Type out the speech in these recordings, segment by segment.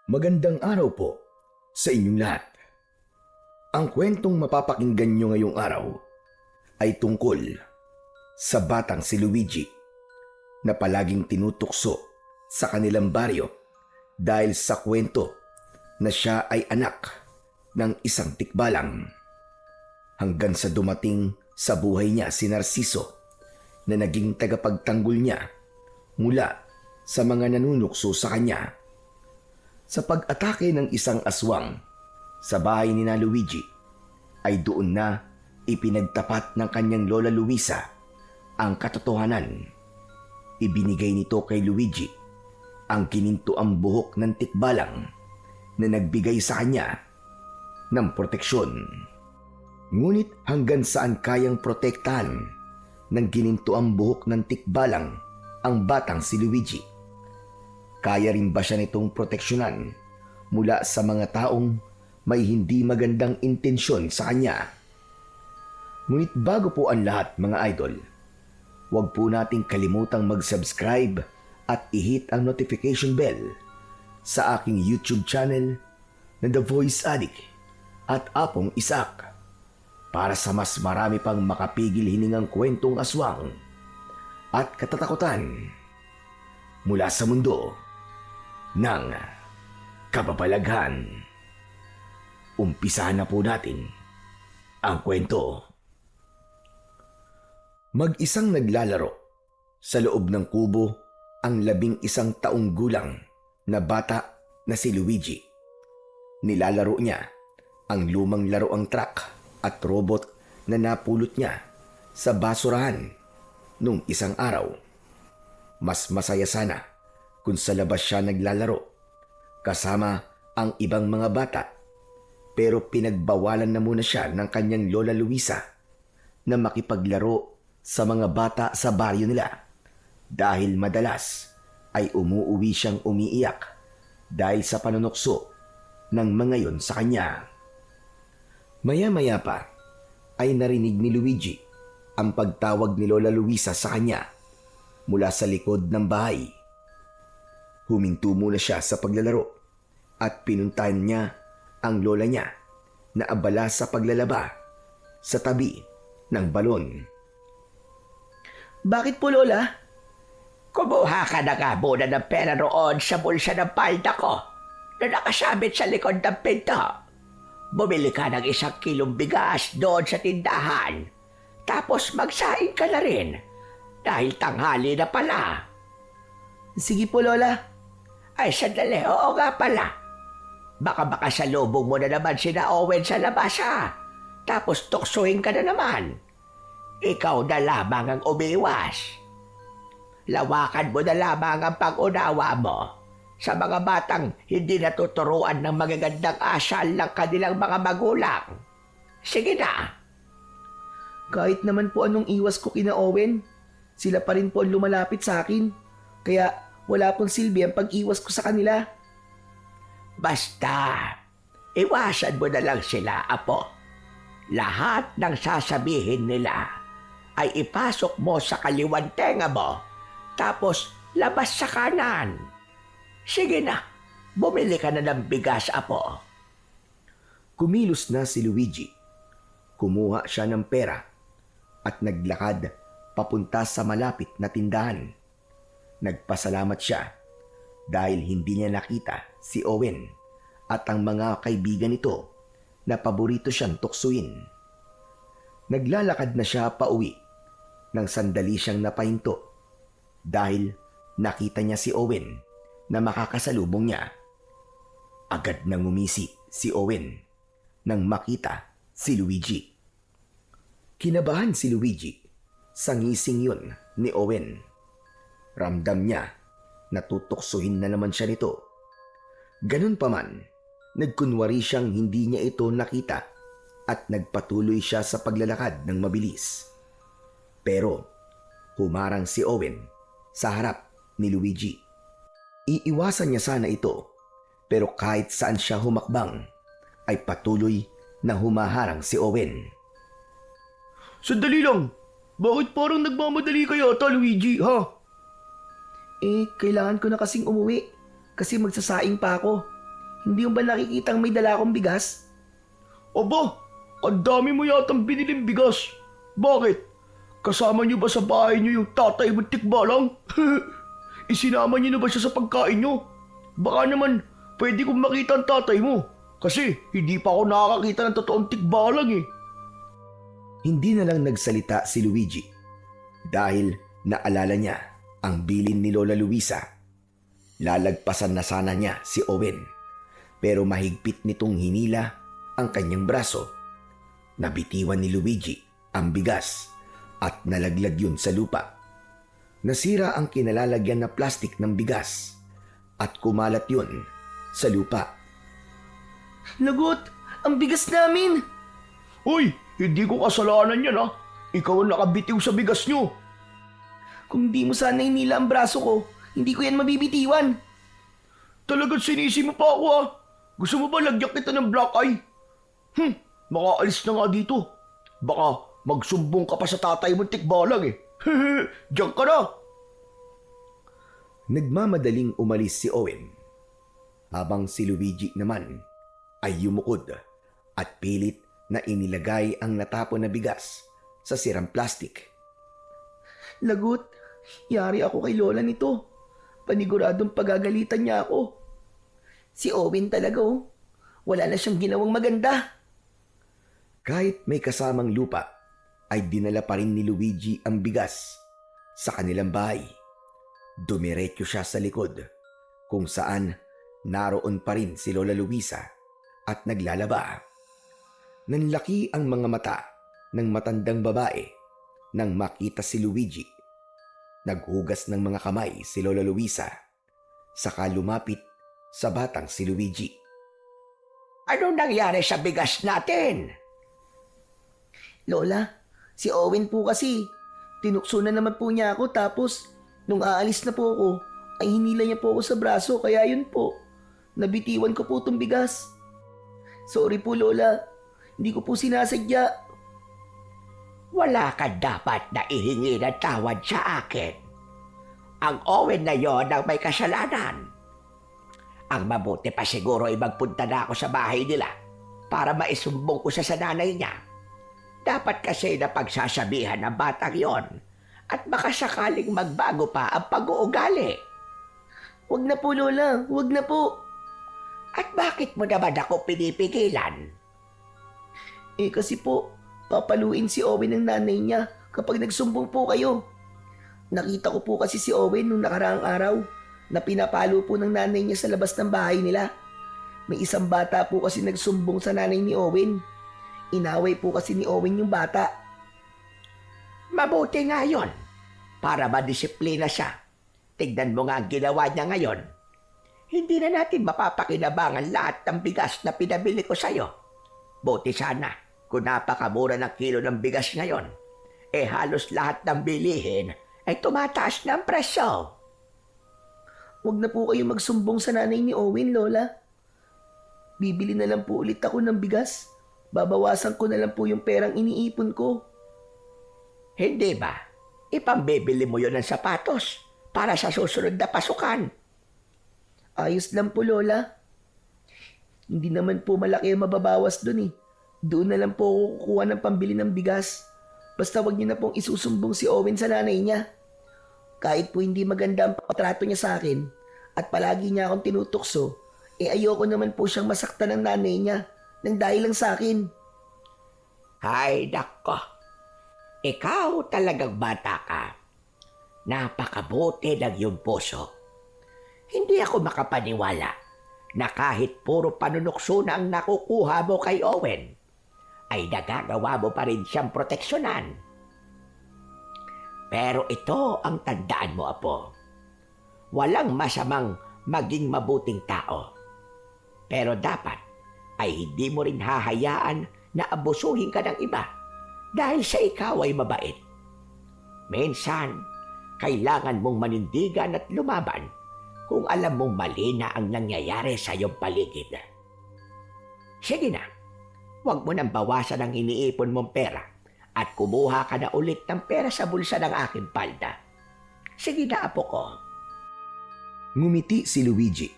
Magandang araw po sa inyong lahat. Ang kwentong mapapakinggan nyo ngayong araw ay tungkol sa batang si Luigi na palaging tinutukso sa kanilang baryo dahil sa kwento na siya ay anak ng isang tikbalang. Hanggang sa dumating sa buhay niya si Narciso na naging tagapagtanggol niya mula sa mga nanunukso sa kanya. Sa pag-atake ng isang aswang sa bahay ni na Luigi, ay doon na ipinagtapat ng kanyang lola Luisa ang katotohanan. Ibinigay nito kay Luigi ang kinintuang buhok ng tikbalang na nagbigay sa kanya ng proteksyon. Ngunit hanggang saan kayang protektahan ng ginintuang buhok ng tikbalang ang batang si Luigi? Kaya rin ba siya nitong proteksyonan mula sa mga taong may hindi magandang intensyon sa kanya? Ngunit bago po ang lahat mga idol, huwag po nating kalimutang mag-subscribe at i-hit ang notification bell sa aking YouTube channel na The Voice Addict at Apong Isak para sa mas marami pang makapigil hiningang kwentong aswang at katatakutan mula sa mundo ng kababalaghan. Umpisahan na po natin ang kwento. Mag-isang naglalaro sa loob ng kubo ang 11 taong gulang na bata na si Luigi. Nilalaro niya ang lumang laruang truck at robot na napulot niya sa basurahan nung isang araw. Mas masaya sana kung sa labas siya naglalaro kasama ang ibang mga bata, pero pinagbawalan na muna siya ng kanyang lola Luisa na makipaglaro sa mga bata sa baryo nila dahil madalas ay umuuwi siyang umiiyak dahil sa panunukso ng mga yon sa kanya. Maya-maya pa ay narinig ni Luigi ang pagtawag ni lola Luisa sa kanya mula sa likod ng bahay. Huminto muna siya sa paglalaro at pinuntahan niya ang lola niya na abala sa paglalaba sa tabi ng balon. Bakit po, Lola? Kumuha ka na nga muna ng pera roon sa bulsa ng palda ko na nakasabit sa likod ng pinto. Bumili ka ng 1 kilong bigas doon sa tindahan. Tapos magsaing ka na rin dahil tanghali na pala. Sige po, Lola. Ay, sandali. Oo nga pala. Baka salubong mo na naman sina Owen sa labas ha. Tapos tuksuhin ka na naman. Ikaw na lamang ang umiwas. Lawakan mo na lamang ang pag-unawa mo sa mga batang hindi natuturuan ng magagandang asal ng kanilang mga magulang. Sige na. Kahit naman po anong iwas ko kina Owen, sila pa rin po ang lumalapit sa akin. Kaya wala pong silbi ang pag-iwas ko sa kanila. Basta, iwasan mo na lang sila, apo. Lahat ng sasabihin nila ay ipasok mo sa kaliwang tenga mo, tapos labas sa kanan. Sige na, bumili ka na ng bigas, apo. Kumilos na si Luigi. Kumuha siya ng pera at naglakad papunta sa malapit na tindahan. Nagpasalamat siya dahil hindi niya nakita si Owen at ang mga kaibigan nito na paborito siyang tuksuin. Naglalakad na siya pauwi nang sandali siyang napahinto dahil nakita niya si Owen na makakasalubong niya. Agad nang umisi si Owen nang makita si Luigi. Kinabahan si Luigi sa ngising yun ni Owen. Ramdam niya na tutuksuhin na naman siya nito. Ganun pa man, nagkunwari siyang hindi niya ito nakita at nagpatuloy siya sa paglalakad ng mabilis. Pero humarang si Owen sa harap ni Luigi. Iiwasan niya sana ito, pero kahit saan siya humakbang ay patuloy na humaharang si Owen. Sandali lang! Bakit parang nagmamadali kayo ata, Luigi, ha? Kailangan ko na kasing umuwi kasi magsasaing pa ako. Hindi mo ba nakikitang may dala akong bigas? Aba, ang dami mo yatang biniling bigas. Bakit? Kasama niyo ba sa bahay niyo yung tatay mo tikbalang? Isinama niyo na ba siya sa pagkain niyo? Baka naman pwede kong makita ang tatay mo. Kasi hindi pa ako nakakakita ng totoong tikbalang eh. Hindi na lang nagsalita si Luigi dahil naalala niya ang bilin ni Lola Luisa. Lalagpasan na sana niya si Owen pero mahigpit nitong hinila ang kanyang braso. Nabitiwan ni Luigi ang bigas at nalaglag yun sa lupa. Nasira ang kinalalagyan na plastik ng bigas at kumalat yun sa lupa. Lagot! Ang bigas namin! Uy, hindi ko kasalanan yan ha. Ikaw ang nakabitiw sa bigas niyo. Kung di mo sana hinila ang braso ko, hindi ko yan mabibitiwan. Talagang sinisi mo pa ako ha. Gusto mo ba lagyan kita ng black eye? Makaalis na nga dito. Baka magsumbong ka pa sa tatay mo tikbalang eh. Diyan ka na. Nagmamadaling umalis si Owen habang si Luigi naman ay yumukod at pilit na inilagay ang natapon na bigas sa sirang plastik. Lagot, yari ako kay Lola nito. Paniguradong pagagalitan niya ako. Si Owen talaga oh. Wala na siyang ginawang maganda. Kahit may kasamang lupa, ay dinala pa rin ni Luigi ang bigas sa kanilang bahay. Dumiretso siya sa likod kung saan naroon pa rin si Lola Luisa at naglalaba. Nanlaki ang mga mata ng matandang babae nang makita si Luigi. Naghugas ng mga kamay si Lola Luisa, saka lumapit sa batang si Luigi. Anong nangyari sa bigas natin? Lola, si Owen po kasi. Tinukso na naman po niya ako tapos nung aalis na po ako, ay hinila niya po ako sa braso kaya yun po. Nabitiwan ko po itong bigas. Sorry po Lola, hindi ko po sinasadya. Wala ka dapat na ihingi ng tawad sa akin. Ang Owen na yon ang may kasalanan. Ang mabuti pa siguro ay magpunta na ako sa bahay nila para maisumbong ko sa nanay niya. Dapat kasi na pagsasabihan ng batang yon at baka sakaling magbago pa ang pag-uugali. Wag na po Lola, wag na po. At bakit mo naman ako pinipigilan? Eh kasi po, papaluin si Owen ng nanay niya kapag nagsumbong po kayo. Nakita ko po kasi si Owen nung nakaraang araw na pinapalo po ng nanay niya sa labas ng bahay nila. May isang bata po kasi nagsumbong sa nanay ni Owen. Inaway po kasi ni Owen yung bata. Mabuti nga yon para madisiplina siya. Tignan mo nga ang ginawa niya ngayon. Hindi na natin mapapakinabangan lahat ng bigas na pinabili ko sa'yo. Buti sana kung napakamura ng kilo ng bigas ngayon, eh halos lahat ng bilihin ay tumataas na ang presyo. Wag na po kayo magsumbong sa nanay ni Owen, Lola. Bibili na lang po ulit ako ng bigas. Babawasan ko na lang po yung perang iniipon ko. Hindi ba? Ipambibili mo yon ng sapatos para sa susunod na pasukan. Ayos lang po, Lola. Hindi naman po malaki ang mababawas dun eh. Doon na lang po ako kukuha ng pambili ng bigas. Basta wag niyo na pong isusumbong si Owen sa nanay niya. Kahit po hindi maganda ang patrato niya sa akin at palagi niya akong tinutukso, eh ayoko naman po siyang masaktan ng nanay niya nang dahil lang sa akin. Ay, nako. Ikaw talagang bata ka. Napakabuti ng iyong puso. Hindi ako makapaniwala na kahit puro panunukso na ang nakukuha mo kay Owen, ay nagagawa mo pa rin siyang proteksyonan. Pero ito ang tandaan mo, Apo. Walang masamang maging mabuting tao. Pero dapat ay hindi mo rin hahayaan na abusuhin ka ng iba dahil sa ikaw ay mabait. Minsan, kailangan mong manindigan at lumaban kung alam mong mali na ang nangyayari sa iyong paligid. Sige na, huwag mo nang bawasan ang iniipon mong pera at kumuha ka na ulit ng pera sa bulsa ng aking palda. Sige na, Apo ko. Ngumiti si Luigi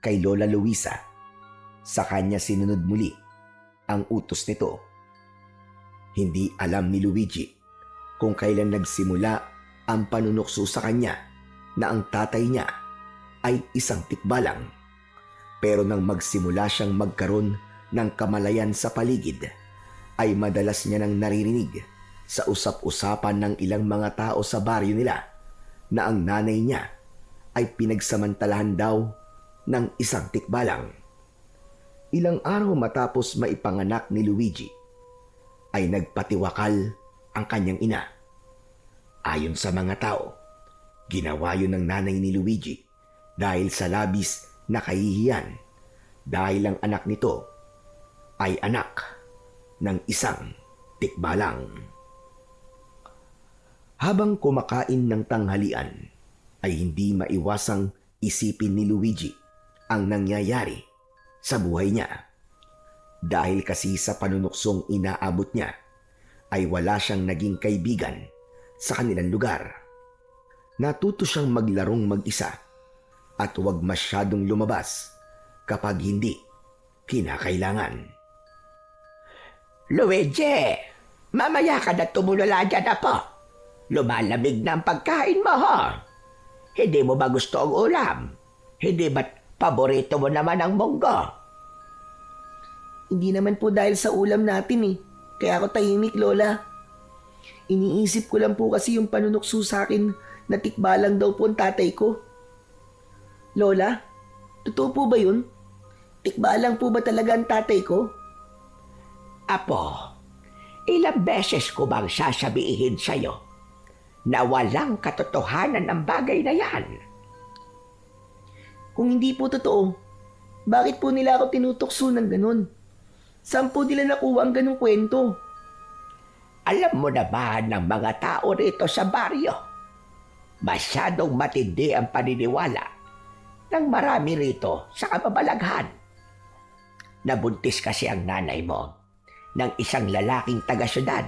kay Lola Luisa Sa kanya sinunod muli ang utos nito. Hindi alam ni Luigi kung kailan nagsimula ang panunukso sa kanya na ang tatay niya ay isang tikbalang. Pero nang magsimula siyang magkaroon ng kamalayan sa paligid, ay madalas niya nang naririnig sa usap-usapan ng ilang mga tao sa baryo nila na ang nanay niya ay pinagsamantalahan daw ng isang tikbalang. Ilang araw matapos maipanganak ni Luigi, ay nagpatiwakal ang kanyang ina. Ayon sa mga tao, ginawa yun ng nanay ni Luigi dahil sa labis na kahihiyan dahil ang anak nito ay anak ng isang tikbalang. Habang kumakain ng tanghalian, ay hindi maiwasang isipin ni Luigi ang nangyayari sa buhay niya. Dahil kasi sa panunuksong inaabot niya, ay wala siyang naging kaibigan sa kanilang lugar. Natuto siyang maglarong mag-isa at huwag masyadong lumabas kapag hindi kinakailangan. Luigi, mamaya ka na tumulala dyan po. Lumalamig na ang pagkain mo, ha? Hindi mo ba gusto ang ulam? Hindi ba't paborito mo naman ang munggo? Hindi naman po dahil sa ulam natin eh. Kaya ako tahimik, Lola. Iniisip ko lang po kasi yung panunukso sa akin na tikbalang daw po ang tatay ko. Lola, totoo po ba yun? Tikbalang po ba talaga ang tatay ko? Apo, ilang beses ko bang sasabihin sa'yo na walang katotohanan ang bagay na yan? Kung hindi po totoo, bakit po nila ako tinutokso ng ganun? Saan po nila nakuha ang ganung kwento? Alam mo naman ng mga tao rito sa baryo, masyadong matindi ang paniniwala ng marami rito sa kababalaghan. Nabuntis kasi ang nanay mo ng isang lalaking taga-syudad.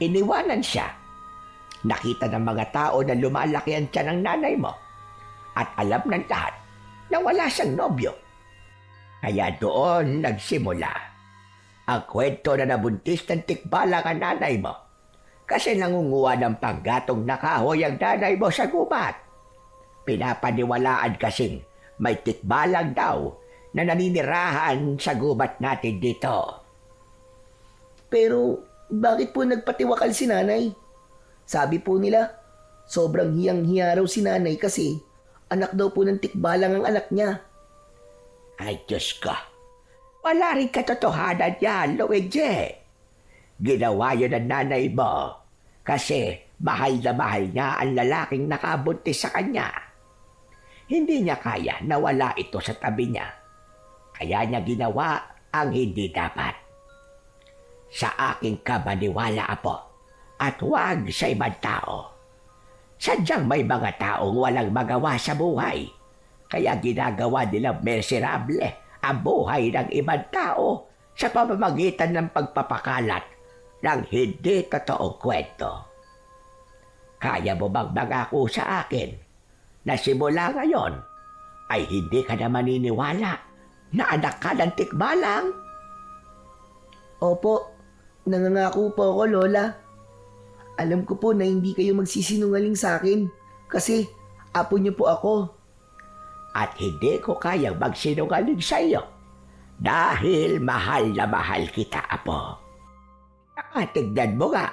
Iniwanan siya. Nakita ng mga tao na lumalaki ang tiyan ng nanay mo at alam ng lahat na wala siyang nobyo. Kaya doon nagsimula ang kwento na nabuntis ng tikbalang ang nanay mo kasi nangunguha ng panggatong na kahoy ang nanay mo sa gubat. Pinapaniwalaan kasing may tikbalang daw na naninirahan sa gubat natin dito. Pero bakit po nagpatiwakal si nanay? Sabi po nila, sobrang hiyang-hiya raw si nanay kasi anak daw po ng tikbalang ang anak niya. Ay, Diyos ko. Wala rin katotohanan yan, Luigi. Ginawa yun ng nanay mo kasi mahal na mahal niya ang lalaking nakabuntis sa kanya. Hindi niya kaya na wala ito sa tabi niya. Kaya niya ginawa ang hindi dapat. Sa aking kamaniwala, Apo, at huwag sa ibang tao. Sadyang may mga taong walang magawa sa buhay, kaya ginagawa nilang miserable ang buhay ng ibang tao sa pamamagitan ng pagpapakalat ng hindi totoong kwento. Kaya mo bang mangako sa akin na simula ngayon ay hindi ka na maniniwala na anak ka ng tikbalang? Opo, nangangako po ako, Lola. Alam ko po na hindi kayo magsisinungaling sa akin kasi apo niyo po ako. At hindi ko kayang magsinungaling sa iyo dahil mahal na mahal kita, Apo. Nakatignan mo nga,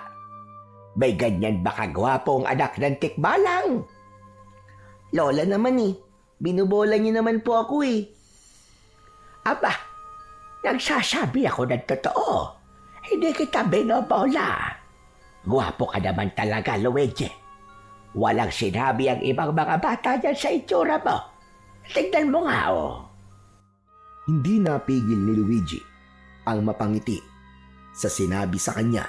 may ganyan ba kagwapong anak ng tikbalang? Lola naman eh, binubola niyo naman po ako eh. Aba, nagsasabi ako ng totoo. Hindi kita binobola. Gwapo ka naman talaga, Luigi. Walang sinabi ang ibang mga bata dyan sa itsura mo. Tignan mo nga, oh. Hindi napigil ni Luigi ang mapangiti sa sinabi sa kanya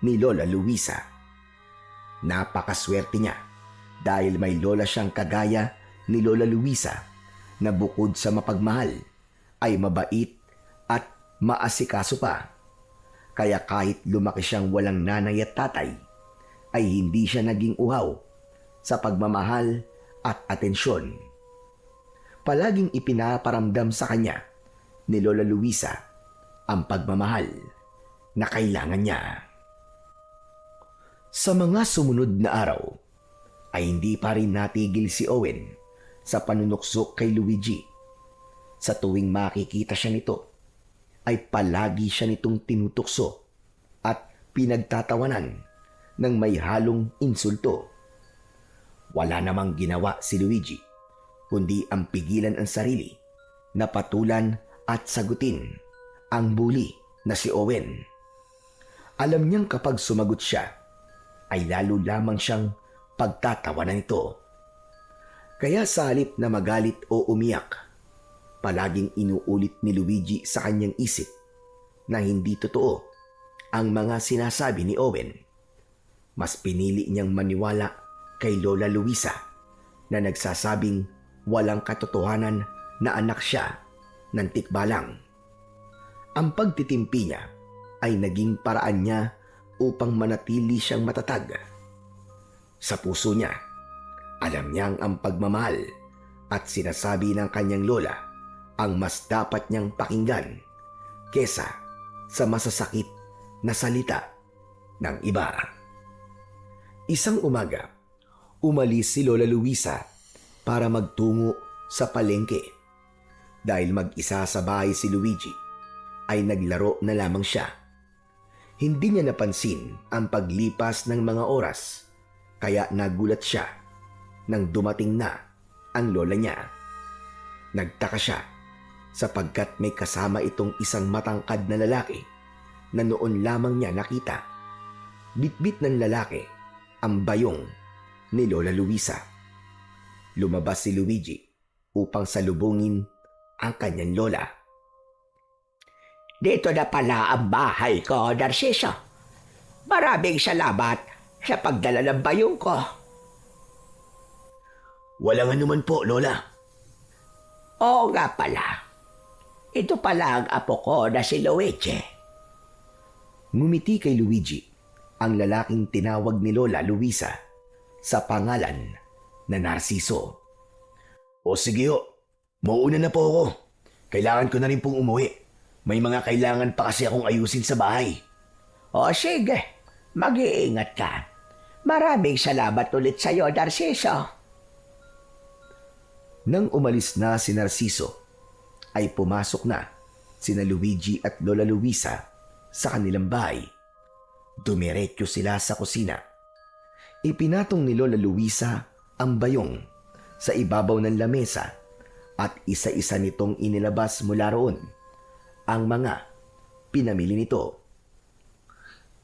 ni Lola Luisa. Napakaswerte niya dahil may lola siyang kagaya ni Lola Luisa na bukod sa mapagmahal ay mabait at maasikaso pa. Kaya kahit lumaki siyang walang nanay at tatay, ay hindi siya naging uhaw sa pagmamahal at atensyon. Palaging ipinaparamdam sa kanya ni Lola Luisa ang pagmamahal na kailangan niya. Sa mga sumunod na araw ay hindi pa rin natigil si Owen sa panunukso kay Luigi. Sa tuwing makikita siya nito ay palagi siya nitong tinutukso at pinagtatawanan ng may halong insulto. Wala namang ginawa si Luigi kundi ang pigilan ang sarili na patulan at sagutin ang bully na si Owen. Alam niyang kapag sumagot siya ay lalo lamang siyang pagtatawanan nito. Kaya sa halip na magalit o umiyak, palaging inuulit ni Luigi sa kanyang isip na hindi totoo ang mga sinasabi ni Owen. Mas pinili niyang maniwala kay Lola Luisa na nagsasabing walang katotohanan na anak siya ng tikbalang. Ang pagtitimpi niya ay naging paraan niya upang manatili siyang matatag. Sa puso niya, alam niyang ang pagmamahal at sinasabi ng kanyang lola ang mas dapat niyang pakinggan kesa sa masasakit na salita ng iba. Isang umaga, umalis si Lola Luisa para magtungo sa palengke. Dahil mag-isa sa bahay si Luigi, ay naglaro na lamang siya. Hindi niya napansin ang paglipas ng mga oras, kaya nagulat siya nang dumating na ang lola niya. Nagtaka siya sapagkat may kasama itong isang matangkad na lalaki na noon lamang niya nakita. Bitbit ng lalaki ang bayong ni Lola Luisa. Lumabas si Luigi upang salubungin ang kanyang lola. Dito na pala ang bahay ko, Narciso. Maraming salamat sa pagdala ng bayong ko. Walang anuman po, Lola. Oo nga pala. Ito pala ang apo ko na si Luigi. Ngumiti kay Luigi ang lalaking tinawag ni Lola Luisa sa pangalan na Narciso. O sige ho, mauuna na po ako. Kailangan ko na rin pong umuwi. May mga kailangan pa kasi akong ayusin sa bahay. O sige, mag-iingat ka. Maraming salamat ulit sa iyo, Narciso. Nang umalis na si Narciso, ay pumasok na sina Luigi at Lola Luisa sa kanilang bahay. Dumiretso sila sa kusina. Ipinatong ni Lola Luisa ang bayong sa ibabaw ng lamesa at isa-isa nitong inilabas mula roon ang mga pinamili nito.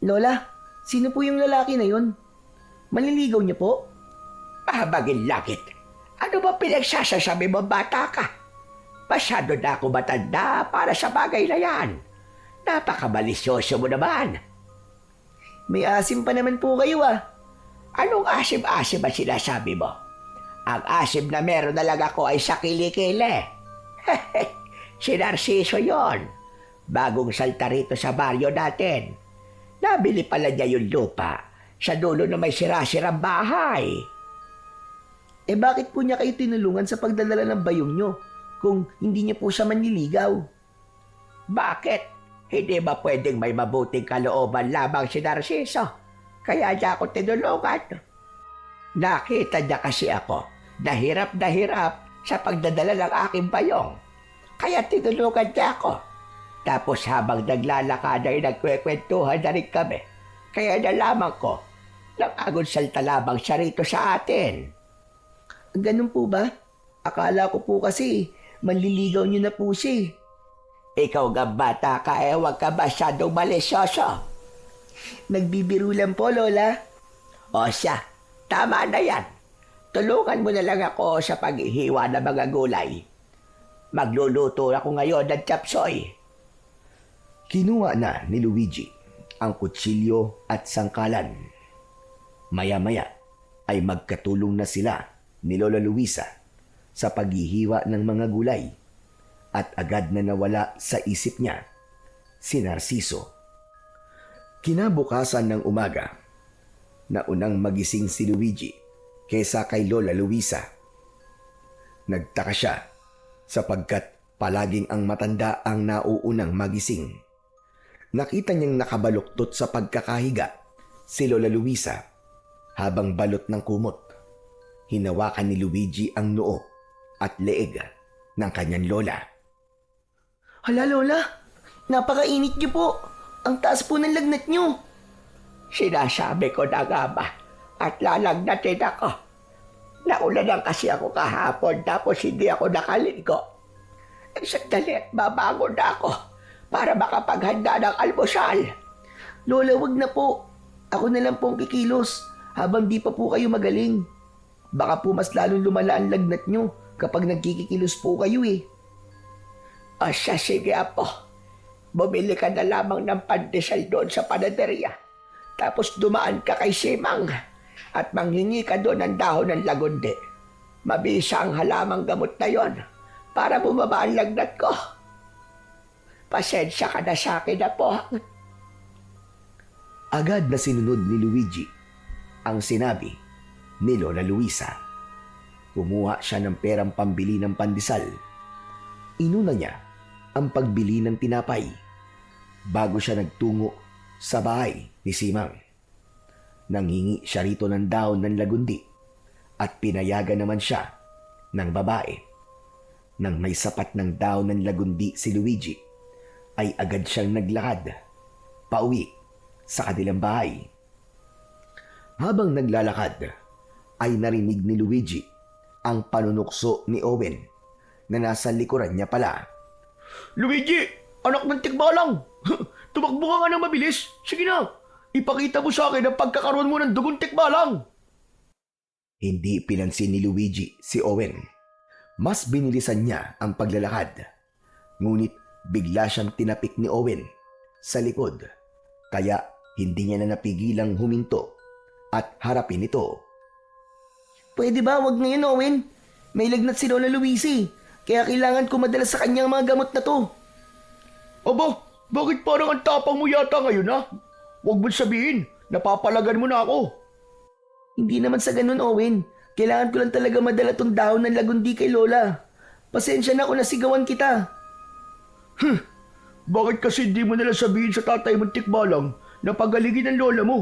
Lola, sino po yung lalaki na yun? Manliligaw niya po? Mahabagin langit. Ano ba pinagsasasabi mo, bata ka? Masyado na ako matanda para sa bagay na yan. Napakabalisyoso mo naman. May asim pa naman po kayo ah. Anong asim-asim ang sinasabi mo? Ang asim na meron na lang ako ay sa kilikili. Si Narciso yon. Bagong salta rito sa baryo natin. Nabili pala niya yung lupa sa dulo na may sira-sirang bahay. Eh bakit po niya kayo tinulungan sa pagdadala ng bayong nyo kung hindi niya po siya manliligaw? Bakit? Hindi ba pwedeng may mabuting kalooban lamang si Narciso? Kaya niya ako tinulungan. Nakita niya kasi ako na hirap sa pagdadala ng aking bayong. Kaya tinulungan niya ako. Tapos habang naglalakad ay nagkwekwentuhan na rin kami. Kaya nalaman ko, nang salta lamang siya rito sa atin. Ganun po ba? Akala ko po kasi manliligaw niyo na po siya. Ikaw nga bata ka, huwag ka masyadong malisyoso. Nagbibiro lang po, Lola. O siya, tama na yan. Tulungan mo na lang ako sa paghihiwa ng mga gulay. Magluluto ako ngayon ng chapsoy. Kinuha na ni Luigi ang kutsilyo at sangkalan. Maya-maya ay magkatulong na sila ni Lola Luisa sa paghihiwa ng mga gulay at agad na nawala sa isip niya si Narciso. Kinabukasan ng umaga, naunang magising si Luigi kaysa kay Lola Luisa. Nagtaka siya sapagkat Palaging ang matanda ang nauunang magising. Nakita niyang nakabaluktot sa pagkakahiga si Lola Luisa habang balot ng kumot. Hinawakan ni Luigi ang noo at leeg ng kanyang lola. Hala Lola, napakainit niyo po. Ang taas po ng lagnat niyo. Sinasabi ko na nga ba at lalagnatin ako. Naulanan kasi ako kahapon tapos hindi ako nakaligo. Sandali at babangon na ako para makapaghanda ng almusal. Lola, wag na po. Ako na lang pong kikilos habang di pa po kayo magaling. Baka po mas lalong lumala ang lagnat niyo kapag nagkikikilos po kayo eh. O siya, sige apo. Bumili ka na lamang ng pandesal doon sa panaderya. Tapos dumaan ka kay Simang at manghingi ka doon ng dahon ng lagundi. Mabisa ang halamang gamot na yon para bumaba ang lagnat ko. Pasensya ka na sa akin na po. Agad na sinunod ni Luigi ang sinabi ni Lola Luisa. Kumuha siya ng perang pambili ng pandesal. Inuna niya ang pagbili ng tinapay bago siya nagtungo sa bahay ni Simang. Nanghingi siya rito ng dahon ng lagundi at pinayagan naman siya ng babae. Nang may sapat ng dahon ng lagundi si Luigi, ay agad siyang naglakad pauwi sa kanilang bahay. Habang naglalakad, ay narinig ni Luigi ang panunukso ni Owen na nasa likuran niya pala. Luigi, anak ng tikbalang! Tumakbo ka nga ng mabilis. Sige na, ipakita mo sa akin ang pagkakaroon mo ng dugong tikbalang. Hindi pinansin ni Luigi si Owen. Mas binilisan niya ang paglalakad. Ngunit bigla siyang tinapik ni Owen sa likod. Kaya hindi niya na napigilang huminto at harapin ito. Pwede ba wag ngayon, Owen? May lagnat si Lola Luisi. Kaya kailangan ko madala sa kanyang mga gamot na to. Aba, bakit parang ang tapang mo yata ngayon ha? Huwag mo sabihin, napapalagan mo na ako. Hindi naman sa ganun, Owen. Kailangan ko lang talaga madala tong dahon ng lagundi kay Lola. Pasensya na kung nasigawan kita. Bakit kasi hindi mo nalang sabihin sa tatay mong tikbalang na pagalingin ang lola mo?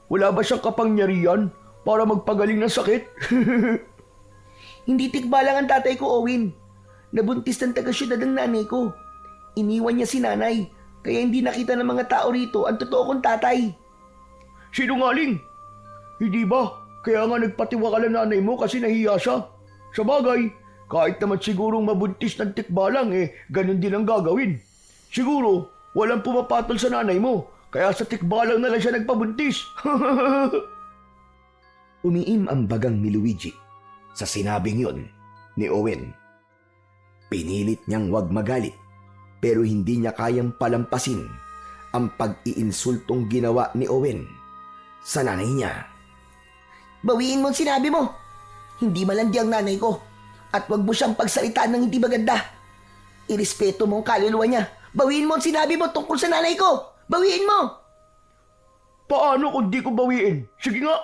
Wala ba siyang kapangyarihan para magpagaling ng sakit? Hindi tikbalang ang tatay ko, Owen. Nabuntis ng taga-syudad ang nanay ko. Iniwan niya si nanay, kaya hindi nakita ng mga tao rito ang totoo kong tatay. Sinungaling! Hindi ba? Kaya nga nagpatiwaka ng nanay mo kasi nahiya siya. Sa bagay, kahit naman sigurong mabuntis ng tikbalang ganun din ang gagawin. Siguro, walang pumapatol sa nanay mo, kaya sa tikbalang na lang siya nagpabuntis. Umiim ang bagang ni Luigi sa sinabing yon ni Owen. Pinilit niyang wag magalit pero hindi niya kayang palampasin ang pag-iinsultong ginawa ni Owen sa nanay niya. Bawiin mo ang sinabi mo. Hindi malandi ang nanay ko. At wag mo siyang pagsalitaan ng hindi maganda. Irespeto mo ang kaluluwa niya. Bawiin mo ang sinabi mo tungkol sa nanay ko. Bawiin mo! Paano kung di ko bawiin? Sige nga,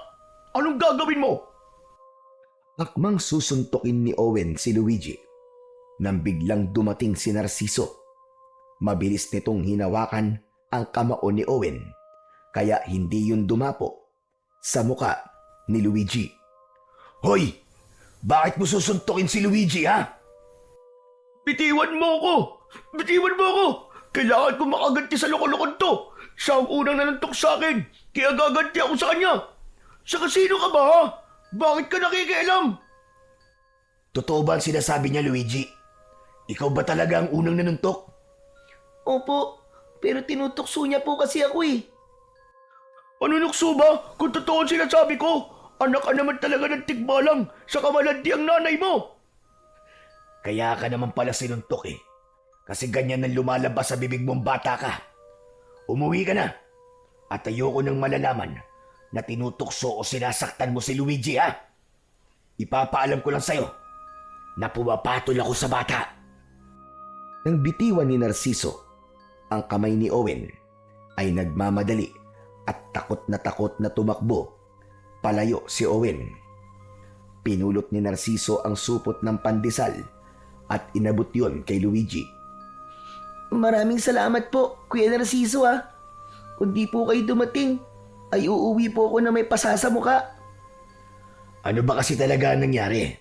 anong gagawin mo? Akmang susuntukin ni Owen si Luigi nang biglang dumating si Narciso. Mabilis nitong hinawakan ang kamao ni Owen kaya hindi yun dumapo sa muka ni Luigi. Hoy! Bakit mo susuntukin si Luigi, ha? Bitiwan mo ako! Bitiwan mo ako! Kailangan ko makaganti sa loko-lokon to! Siya ang unang nanuntok sa akin, kaya gaganti ako sa kanya! Saka sino ka ba, ha? Bakit ka nakikialam? Totoo ba ang sinasabi niya, Luigi? Ikaw ba talaga ang unang nanuntok? Opo, pero tinutokso niya po kasi ako eh. Panunukso ba? Kung totoo ang sinasabi ko, anak ka naman talaga ng tigbalang sa kamalandi ang nanay mo! Kaya ka naman pala sinuntok eh. Kasi ganyan ang lumalabas sa bibig mong bata ka. Umuwi ka na. At ayoko nang malalaman na tinutokso o sinasaktan mo si Luigi, ha? Ipapaalam ko lang sa'yo na pumapatol ako sa bata. Nang bitiwan ni Narciso ang kamay ni Owen, ay nagmamadali at takot na tumakbo. Palayo si Owen. Pinulot ni Narciso ang supot ng pandesal at inabot yon kay Luigi. Maraming salamat po, Kuya Narciso ah. Kung di po kayo dumating, ay uuwi po ako na may pasa sa muka. Ano ba kasi talaga ang nangyari?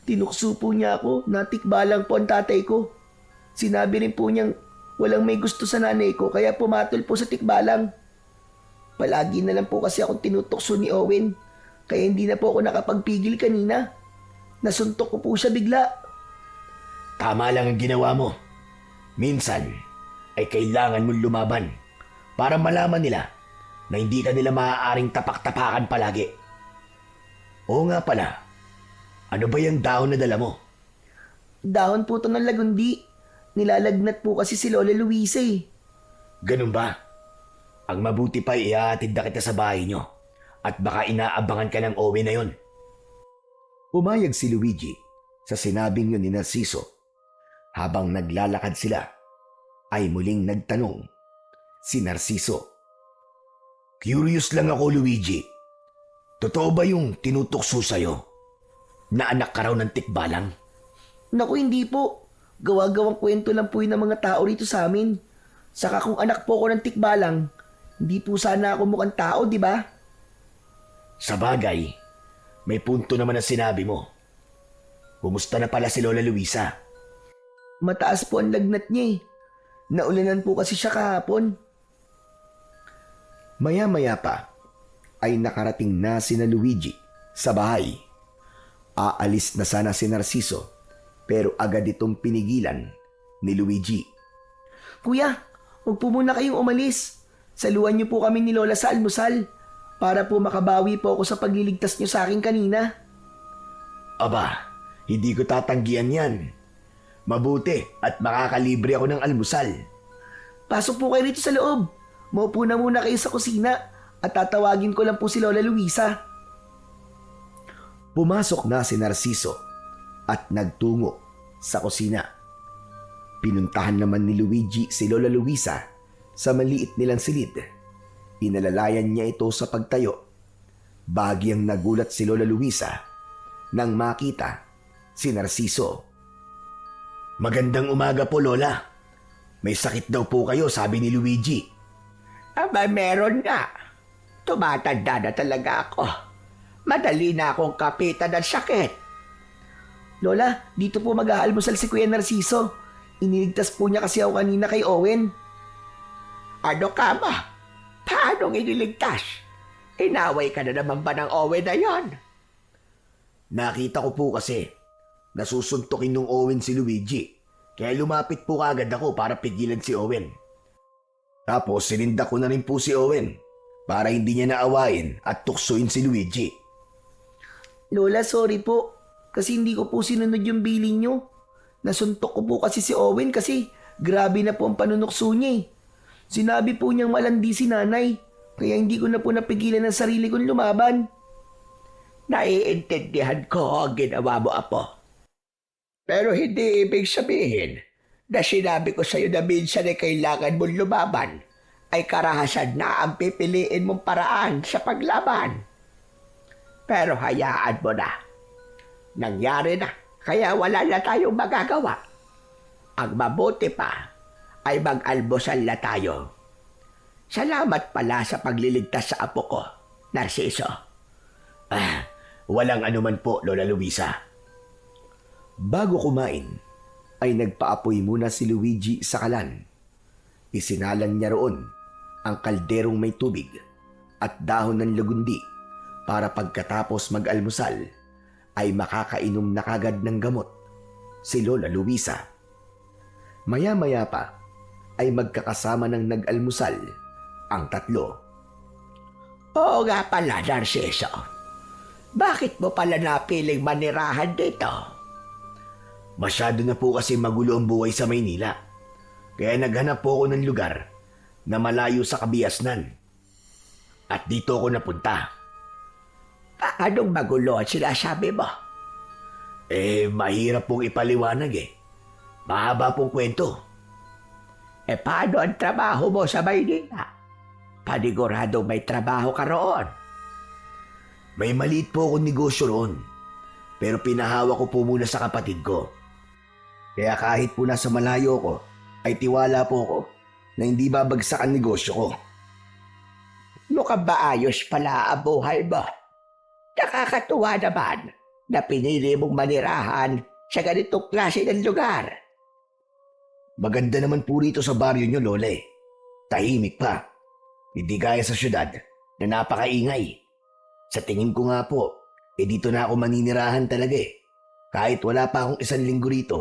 Tinukso po niya ako, natikbalang po ang tatay ko. Sinabi rin po niyang walang may gusto sa nanay ko kaya pumatol po sa tikbalang. Palagi na lang po kasi akong tinutukso ni Owen kaya hindi na po ako nakapagpigil kanina. Nasuntok ko po siya bigla. Tama lang ang ginawa mo. Minsan ay kailangan mong lumaban para malaman nila na hindi ka nila maaaring tapak-tapakan palagi. Oo nga pala, ano ba yung dahon na dala mo? Dahon po to ng lagundi. Nilalagnat po kasi si Lola Luisa eh. Ganun ba? Ang mabuti pa ihahatid na kita sa bahay nyo at baka inaabangan ka ng Owen na yon. Pumayag si Luigi sa sinabing yun ni Narciso. Habang naglalakad sila, ay muling nagtanong si Narciso. Curious lang ako, Luigi. Totoo ba yung tinutukso sa'yo? Na anak ka raw ng tikbalang? Naku, hindi po. Gawa-gawang kwento lang po yun ng mga tao rito sa amin. Saka kung anak po ko ng tikbalang, hindi po sana ako mukhang tao, di ba? Sa bagay, may punto naman ang sinabi mo. Kumusta na pala si Lola Luisa? Mataas po ang lagnat niya eh. Naulanan po kasi siya kahapon. Maya-maya pa ay nakarating na sina Luigi sa bahay. Aalis na sana si Narciso pero agad itong pinigilan ni Luigi. Kuya, huwag po muna kayong umalis. Saluhan niyo po kami ni Lola sa almusal para po makabawi po ako sa pagliligtas niyo sa akin kanina. Aba, hindi ko tatanggihan yan. Mabuti at makakalibre ako ng almusal. Pasok po kayo rito sa loob. Maupo na muna kayo sa kusina at tatawagin ko lang po si Lola Luisa. Pumasok na si Narciso at nagtungo sa kusina. Pinuntahan naman ni Luigi si Lola Luisa sa maliit nilang silid. Inalalayan niya ito sa pagtayo. Bahagyang nagulat si Lola Luisa nang makita si Narciso. Magandang umaga po, Lola. May sakit daw po kayo, sabi ni Luigi. Aba, meron nga. Tumatanda na talaga ako. Madali na akong kapitan ng sakit. Lola, dito po mag-aalmusal si Kuya Narciso. Iniligtas po niya kasi ako kanina kay Owen. Ano ka ba? Paano iniligtas? Inaway ka na naman ba ng Owen na yon? Nakita ko po kasi nasusuntukin ng Owen si Luigi. Kaya lumapit po kagad ako para pigilan si Owen. Tapos sininda ko na rin po si Owen para hindi niya naawain at tuksoin si Luigi. Lola, sorry po. Kasi hindi ko po sinunod yung billing nyo. Nasuntok ko po kasi si Owen kasi grabe na po ang panunukso niya eh. Sinabi po niyang malandi si nanay. Kaya hindi ko na po napigilan ang sarili kong lumaban. Naiintindihan ko ang ginawa mo, Apo. Pero hindi ibig sabihin na sinabi ko sa'yo na minsan ay kailangan mong lumaban ay karahasan na ang pipiliin mong paraan sa paglaban. Pero hayaan mo na. Nangyari na, kaya wala na tayong magagawa. Ang mabuti pa ay mag-almusal na tayo. Salamat pala sa pagliligtas sa apo ko, Narciso. Walang anuman po, Lola Luisa. Bago kumain, ay nagpaapoy muna si Luigi sa kalan. Isinalang niya roon ang kalderong may tubig at dahon ng lagundi para pagkatapos mag-almusal ay makakainom na kagad ng gamot si Lola Luisa. Maya-maya pa ay magkakasama ng nag-almusal ang tatlo. Oo nga pala, Narciso. Bakit mo pala napiling manirahan dito? Masyado na po kasi magulo ang buhay sa Maynila. Kaya naghanap po ako ng lugar na malayo sa kabiasnan. At dito ako napunta. Paanong magulo ang sinasabi mo? Mahirap pong ipaliwanag eh. Mahaba pong kwento. Paano ang trabaho mo sa Maynila? Paniguradong may trabaho ka roon. May maliit po akong negosyo roon. pero pinahawa ko po muna sa kapatid ko. Kaya kahit po nasa malayo ko, ay tiwala po ko na hindi babagsak ang negosyo ko. Mukhang maayos pala ang buhay mo. Nakakatuwa naman na pinili mong manirahan sa ganitong klase ng lugar. Maganda naman po rito sa baryo nyo, Lole. Tahimik pa. Hindi gaya sa syudad na napakaingay. Sa tingin ko nga po, dito na ako maninirahan talaga eh. Kahit wala pa akong 1 linggo rito,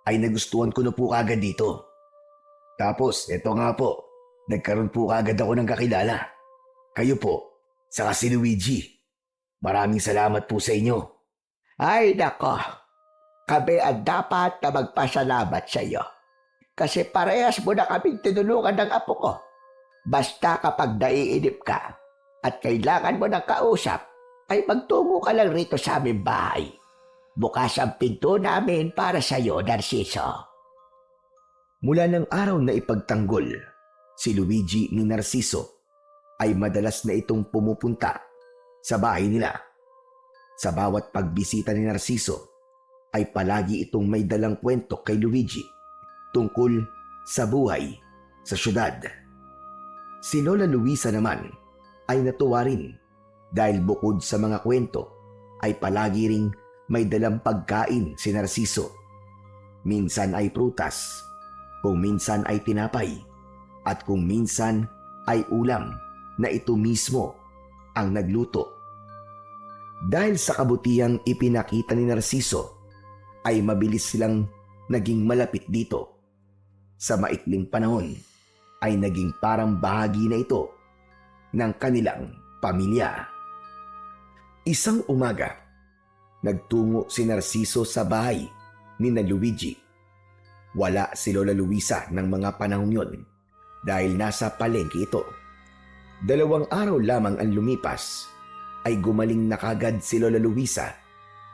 ay nagustuhan ko na po kagad dito. Tapos, eto nga po, nagkaroon po kagad ako ng kakilala. Kayo po, saka si Luigi. Maraming salamat po sa inyo. Ay nako, kami ang dapat na magpasalamat sa iyo. Kasi parehas mo na kaming tinulungan ng apo ko. Basta kapag naiinip ka at kailangan mo ng kausap, ay magtungo ka lang rito sa aming bahay. Bukas ang pinto namin para sa iyo, Narciso. Mula ng araw na ipagtanggol, si Luigi ni Narciso ay madalas na itong pumupunta sa bahay nila. Sa bawat pagbisita ni Narciso, ay palagi itong may dalang kwento kay Luigi tungkol sa buhay sa syudad. Si Lola Luisa naman ay natuwa rin dahil bukod sa mga kwento ay palagi ring may dalang pagkain si Narciso. Minsan ay prutas, kung minsan ay tinapay, at kung minsan ay ulam na ito mismo ang nagluto. Dahil sa kabutihang ipinakita ni Narciso, ay mabilis silang naging malapit dito. Sa maikling panahon, ay naging parang bahagi na ito ng kanilang pamilya. Isang umaga, nagtungo si Narciso sa bahay ni na Luigi. Wala si Lola Luisa ng mga panahon yon dahil nasa palengke ito. 2 araw lamang ang lumipas ay gumaling na kagad si Lola Luisa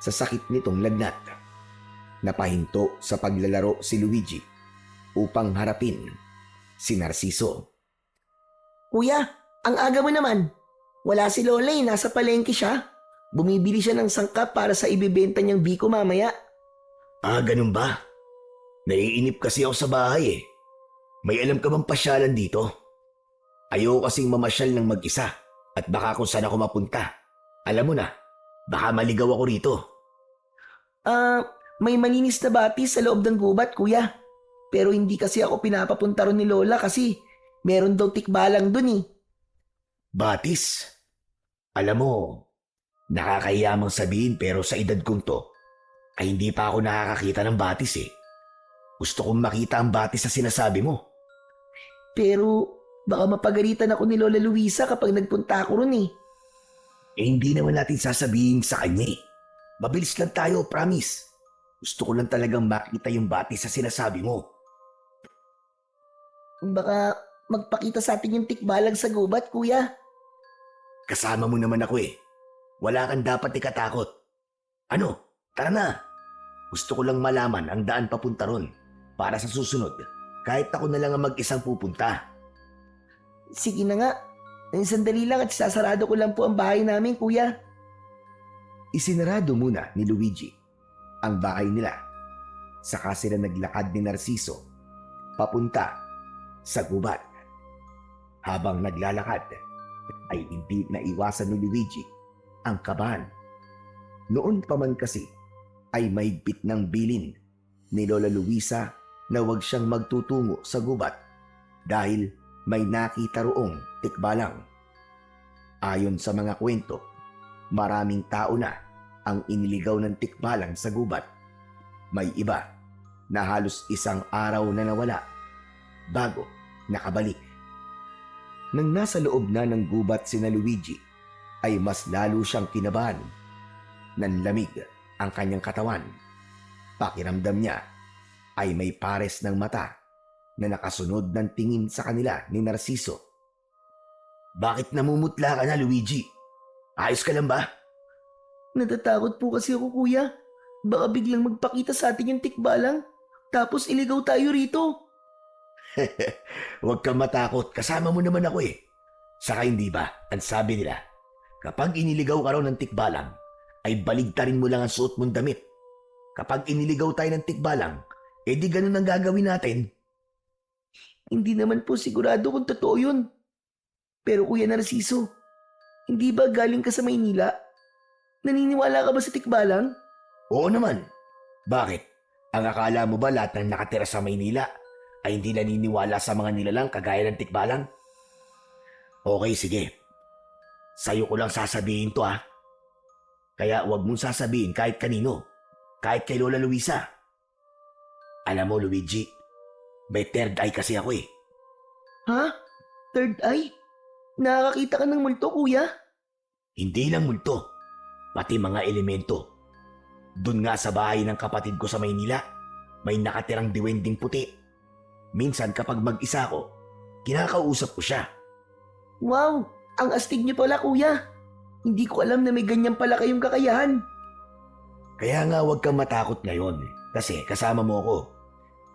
sa sakit nitong lagnat. Napahinto sa paglalaro si Luigi upang harapin si Narciso. Kuya, ang aga mo naman. Wala si Lola eh, nasa palengke siya. Bumibili siya ng sangkap para sa ibibenta niyang biko mamaya. Ah, ganun ba? Naiinip kasi ako sa bahay eh. May alam ka bang pasyalan dito? Ayoko kasing mamasyal ng mag-isa at baka kung saan ako mapunta. Alam mo na, baka maligaw ako rito. May malinis na batis sa loob ng gubat, kuya. Pero hindi kasi ako pinapapunta ron ni Lola kasi meron daw tikbalang dun eh. Batis? Alam mo, nakakahiyamang sabihin pero sa edad kong to, ay hindi pa ako nakakakita ng batis eh. Gusto kong makita ang batis sa sinasabi mo. Pero baka mapagalitan ako ni Lola Luisa kapag nagpunta ako ron eh. Hindi naman natin sasabihin sa kanya eh. Mabilis lang tayo, promise. Gusto ko lang talagang makita yung batis sa sinasabi mo. Baka magpakita sa atin yung tikbalang sa gubat, kuya. Kasama mo naman ako eh. Wala kang dapat ikatakot. Ano? Tara na. Gusto ko lang malaman ang daan papunta ron para sa susunod. Kahit ako na lang ang mag-isang pupunta. Sige na nga. Sandali lang at sasarado ko lang po ang bahay namin, kuya. Isinarado muna ni Luigi ang bahay nila. Saka sila naglakad ni Narciso papunta sa gubat. Habang naglalakad, ay hindi naiwasan ni Luigi ang kabahan. Noon pa man kasi ay mahigpit ng bilin ni Lola Luisa na huwag siyang magtutungo sa gubat dahil may nakita roong tikbalang. Ayon sa mga kwento, maraming tao na ang iniligaw ng tikbalang sa gubat. May iba na halos 1 araw na nawala bago nakabalik. Nang nasa loob na ng gubat si na Luigi, ay mas lalo siyang kinabahan. Nanlamig ang kanyang katawan. Pakiramdam niya ay may pares ng mata na nakasunod ng tingin sa kanila ni Narciso. Bakit namumutla ka na, Luigi? Ayos ka lang ba? Natatakot po kasi ako, kuya. Baka biglang magpakita sa atin yung tikbalang. Tapos iligaw tayo rito. Huwag kang matakot, kasama mo naman ako eh. Saka hindi ba, ang sabi nila, kapag iniligaw ka raw ng tikbalang, ay baligtarin mo lang ang suot mong damit. Kapag iniligaw tayo ng tikbalang, edi ganun ang gagawin natin. Hindi naman po sigurado kung totoo yun. Pero Kuya Narciso, hindi ba galing ka sa Maynila? Naniniwala ka ba sa tikbalang? Oo naman. Bakit? Ang akala mo ba lahat ng nakatira sa Maynila ay hindi naniniwala sa mga nilalang kagaya ng tikbalang? Okay, sige. Sa'yo ko lang sasabihin to ha. Kaya huwag mong sasabihin kahit kanino. Kahit kay Lola Luisa. Alam mo, Luigi, may third eye kasi ako eh. Ha? Third eye? Nakakakita ka ng multo, Kuya? Hindi lang multo, pati mga elemento. Doon nga sa bahay ng kapatid ko sa Maynila, may nakatirang diwending puti. Minsan kapag mag-isa ako, kinakausap ko siya. Wow! Ang astig niyo pala, Kuya. Hindi ko alam na may ganyan pala kayong kakayahan. Kaya nga huwag kang matakot ngayon, kasi kasama mo ako.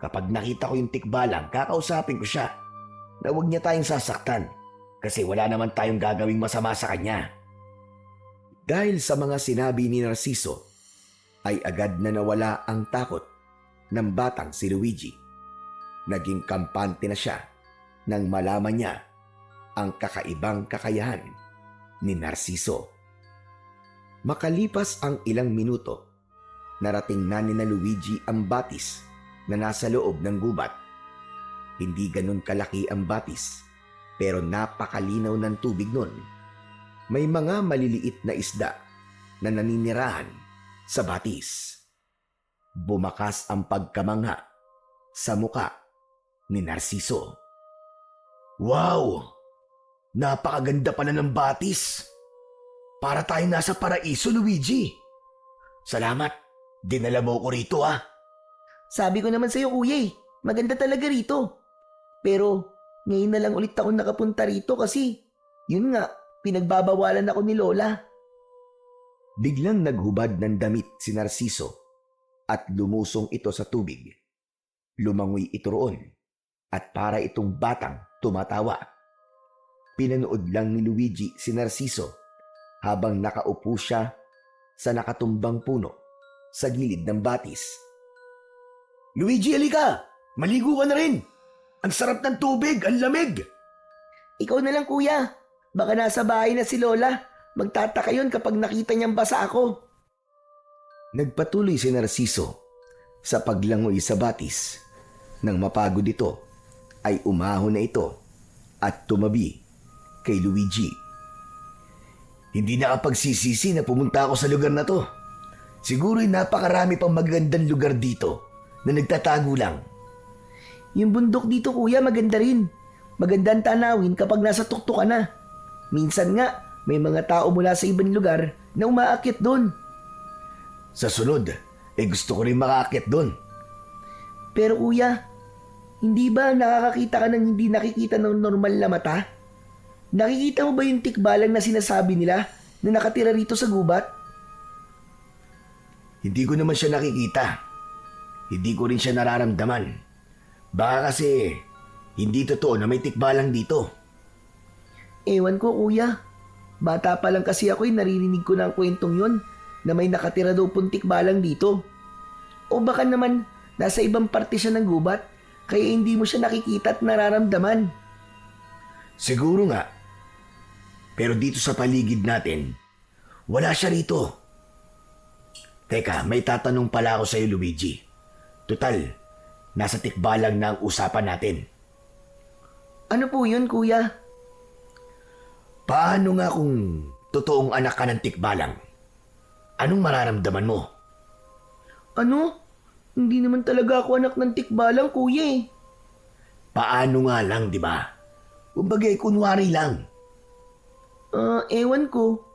Kapag nakita ko yung tikbalang, kakausapin ko siya na huwag niya tayong sasaktan kasi wala naman tayong gagawing masama sa kanya. Dahil sa mga sinabi ni Narciso, ay agad na nawala ang takot ng batang si Luigi. Naging kampante na siya nang malaman niya ang kakaibang kakayahan ni Narciso. Makalipas ang ilang minuto, narating na ni Luigi ang batis na nasa loob ng gubat. Hindi ganun kalaki ang batis, pero napakalinaw ng tubig nun. May mga maliliit na isda na naninirahan sa batis. Bumakas ang pagkamangha sa muka ni Narciso. Wow! Napakaganda pala ng batis! Para tayo nasa paraiso, Luigi! Salamat! Dinala mo ko rito ah! Sabi ko naman sa'yo, Kuya maganda talaga rito. Pero ngayon na lang ulit ako nakapunta rito kasi, yun nga, pinagbabawalan ako ni Lola. Biglang naghubad ng damit si Narciso at lumusong ito sa tubig. Lumangoy ito roon at para itong batang tumatawa. Pinanood lang ni Luigi si Narciso habang nakaupo siya sa nakatumbang puno sa gilid ng batis. Luigi, halika! Maligo ka na rin! Ang sarap ng tubig! Ang lamig! Ikaw na lang, Kuya. Baka nasa bahay na si Lola. Magtataka yun kapag nakita niyang basa ako. Nagpatuloy si Narciso sa paglangoy sa batis. Nang mapagod ito, ay umahon na ito at tumabi kay Luigi. Hindi nakapagsisisi na pumunta ako sa lugar na to. Siguro'y napakarami pang magagandang lugar dito na nagtatago lang. Yung bundok dito, Kuya, maganda rin. Maganda ang tanawin kapag nasa tuktok ka na. Minsan nga, may mga tao mula sa ibang lugar na umaakyat doon. Sa sunod, gusto ko rin makaakyat doon. Pero Kuya, hindi ba nakakakita ka ng hindi nakikita ng normal na mata? Nakikita mo ba yung tikbalang na sinasabi nila na nakatira rito sa gubat? Hindi ko naman siya nakikita. Hindi ko rin siya nararamdaman. Baka kasi hindi totoo na may tikbalang dito. Ewan ko, Kuya. Bata pa lang kasi ako'y naririnig ko na ang kwentong yon na may nakatira daw pong tikbalang dito. O baka naman nasa ibang parte siya ng gubat kaya hindi mo siya nakikita at nararamdaman. Siguro nga. Pero dito sa paligid natin, wala siya rito. Teka, may tatanong pala ako sa iyo, Luigi. Total, nasa tikbalang na ang usapan natin. Ano po yun, Kuya? Paano nga kung totoong anak ka ng tikbalang? Anong mararamdaman mo? Ano? Hindi naman talaga ako anak ng tikbalang, Kuya Paano nga lang, di ba? Kumbaga, kunwari lang. Ewan ko.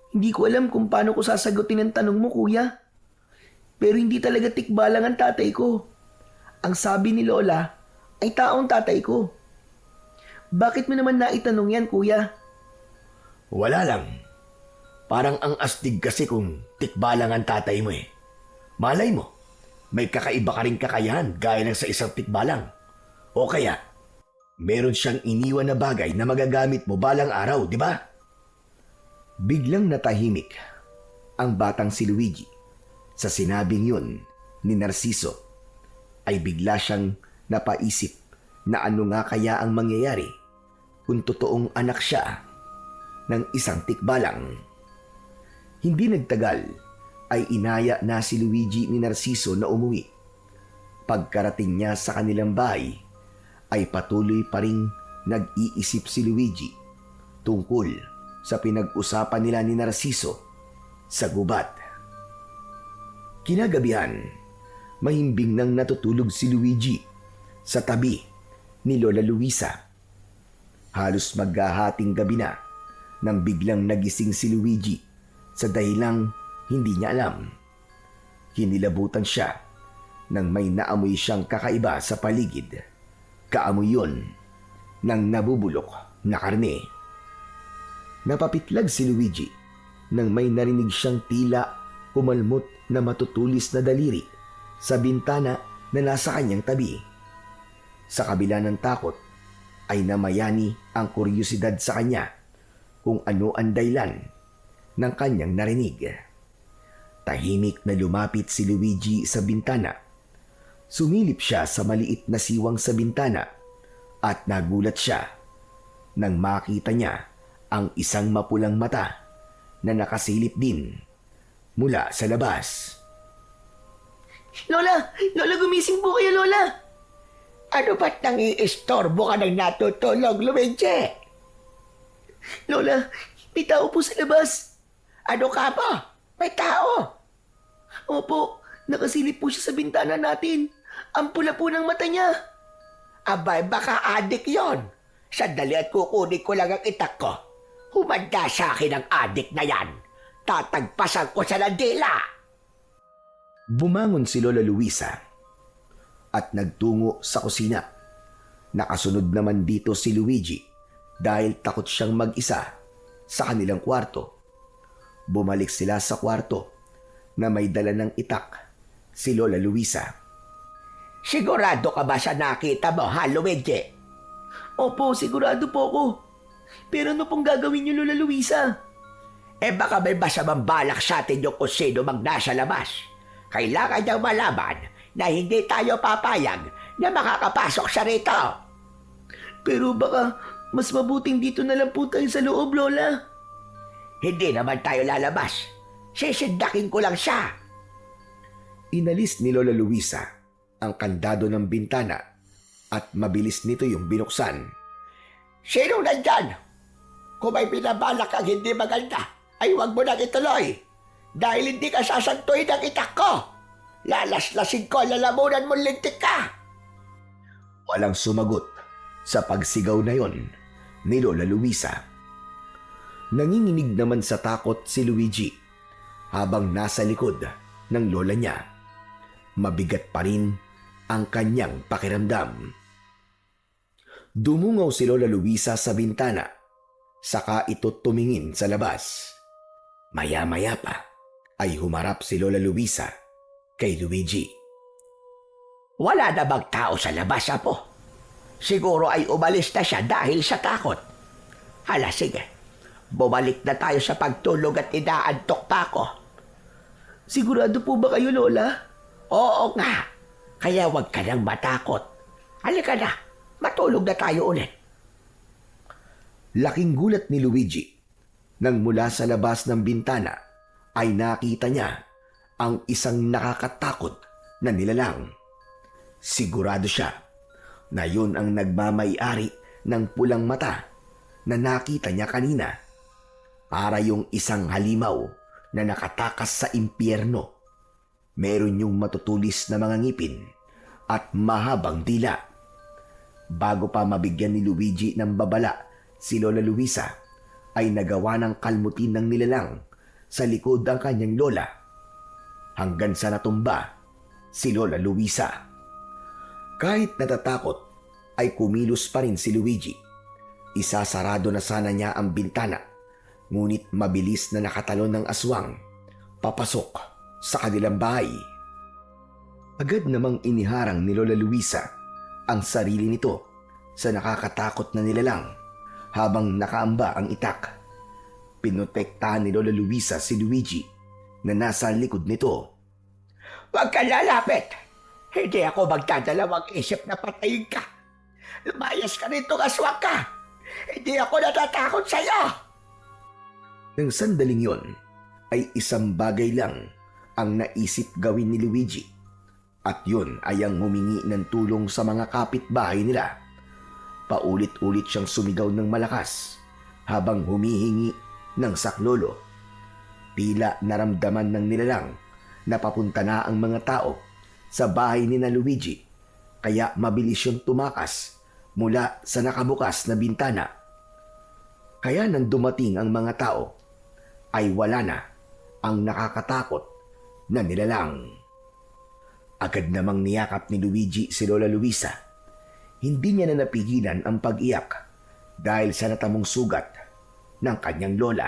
Hindi ko alam kung paano ko sasagutin ang tanong mo, Kuya. Pero hindi talaga tikbalang ang tatay ko. Ang sabi ni Lola ay taong tatay ko. Bakit mo naman naitanong yan, Kuya? Wala lang. Parang ang astig kasi kung tikbalang ang tatay mo eh. Malay mo, may kakaiba ka rin kakayahan gaya ng sa isang tikbalang. O kaya, meron siyang iniwan na bagay na magagamit mo balang araw, di ba? Biglang natahimik ang batang si Luigi. Sa sinabing yun ni Narciso, ay bigla siyang napaisip na ano nga kaya ang mangyayari kung totoong anak siya ng isang tikbalang. Hindi nagtagal ay inaya na si Luigi ni Narciso na umuwi. Pagkarating niya sa kanilang bahay, ay patuloy pa ring nag-iisip si Luigi tungkol sa pinag-usapan nila ni Narciso sa gubat. Kinagabihan, mahimbing nang natutulog si Luigi sa tabi ni Lola Luisa. Halos maghahating gabi na nang biglang nagising si Luigi sa dahilang hindi niya alam. Kinilabutan siya nang may naamoy siyang kakaiba sa paligid. Kaamoy yun ng nabubulok na karne. Napapitlag si Luigi nang may narinig siyang tila kumalmot na matutulis na daliri sa bintana na nasa kanyang tabi. Sa kabila ng takot ay namayani ang kuryosidad sa kanya kung ano ang dahilan ng kanyang narinig. Tahimik na lumapit si Luigi sa bintana. Sumilip siya sa maliit na siwang sa bintana at nagulat siya nang makita niya ang isang mapulang mata na nakasilip din mula sa labas. Lola! Lola, gumising po kayo, Lola! Ano ba't nang iistorbo ka ng natutulog, Luigi? Lola, may tao po sa labas. Ano ka ba? May tao. Opo, nakasilip po siya sa bintana natin. Ang pula po ng mata niya. Abay, baka adik yon. Sandali at kukunin ko lang ang itak ko. Humanda sa akin ang adik na yan. Tatagpasan ko sa landila. Bumangon si Lola Luisa at nagtungo sa kusina. Nakasunod naman dito si Luigi dahil takot siyang mag-isa sa kanilang kwarto. Bumalik sila sa kwarto na may dala ng itak si Lola Luisa. Sigurado ka ba sa nakita mo, ha, Luigi? Opo, sigurado po ako. Pero ano pong gagawin niyo, Lola Luisa? Baka may masamang balak sa atin yung kung sino mang nasa labas. Kailangan niyang malaman na hindi tayo papayag na makakapasok siya rito. Pero baka mas mabuting dito na lang po tayo sa loob, Lola. Hindi naman tayo lalabas. Sisindakin ko lang siya. Inalis ni Lola Luisa ang kandado ng bintana at mabilis nito yung binuksan. Sino nandyan? Kung may binabalak ang hindi maganda, ay huwag mo nang ituloy. Dahil hindi ka sasantuin ng itak ko. Lalaslasin ko, lalamunan mong lintik ka. Walang sumagot sa pagsigaw na yon ni Lola Luisa. Nanginginig naman sa takot si Luigi habang nasa likod ng lola niya. Mabigat pa rin ang kanyang pakiramdam. Dumungaw si Lola Luisa sa bintana, saka ito tumingin sa labas. Maya-maya pa ay humarap si Lola Luisa kay Luigi. Wala na bang tao sa labas, Apo? Siguro ay umalis na siya dahil sa takot. Hala, sige. Bumalik na tayo sa pagtulog at inaantok pa ako. Sigurado po ba kayo, Lola? Oo nga. Kaya huwag ka nang matakot. Halika na. Matulog na tayo ulit. Laking gulat ni Luigi nang mula sa labas ng bintana ay nakita niya ang isang nakakatakot na nilalang. Sigurado siya na yun ang nagmamay-ari ng pulang mata na nakita niya kanina. Para yung isang halimaw na nakatakas sa impyerno. Meron yung matutulis na mga ngipin at mahabang dila. Bago pa mabigyan ni Luigi ng babala, si Lola Luisa ay nagawa ng kalmutin ng nilalang sa likod ng kanyang lola. Hanggang sa natumba si Lola Luisa. Kahit natatakot ay kumilos pa rin si Luigi. Isasarado na sana niya ang bintana, ngunit mabilis na nakatalon ng aswang papasok sa kanilang bahay. Agad namang iniharang ni Lola Luisa ang sarili nito sa nakakatakot na nilalang habang nakaamba ang itak. Pinotektahan ni Lola Luisa si Luigi na nasa likod nito. Huwag kang lalapit. Hindi ako magdadalawang isip na patayin ka. Lumayas ka rito, aswang ka. Hindi ako natatakot sa'yo. Nang sandaling yon, ay isang bagay lang ang naisip gawin ni Luigi. At yun ay ang humingi ng tulong sa mga kapitbahay nila. Paulit-ulit siyang sumigaw ng malakas habang humihingi ng saklolo. Tila naramdaman ng nilalang na papunta na ang mga tao sa bahay ni na Luigi, kaya mabilis siyang tumakas mula sa nakabukas na bintana. Kaya nang dumating ang mga tao, ay wala na ang nakakatakot na nilalang. Agad namang niyakap ni Luigi si Lola Luisa. Hindi niya na napigilan ang pag-iyak dahil sa natamong sugat ng kanyang lola.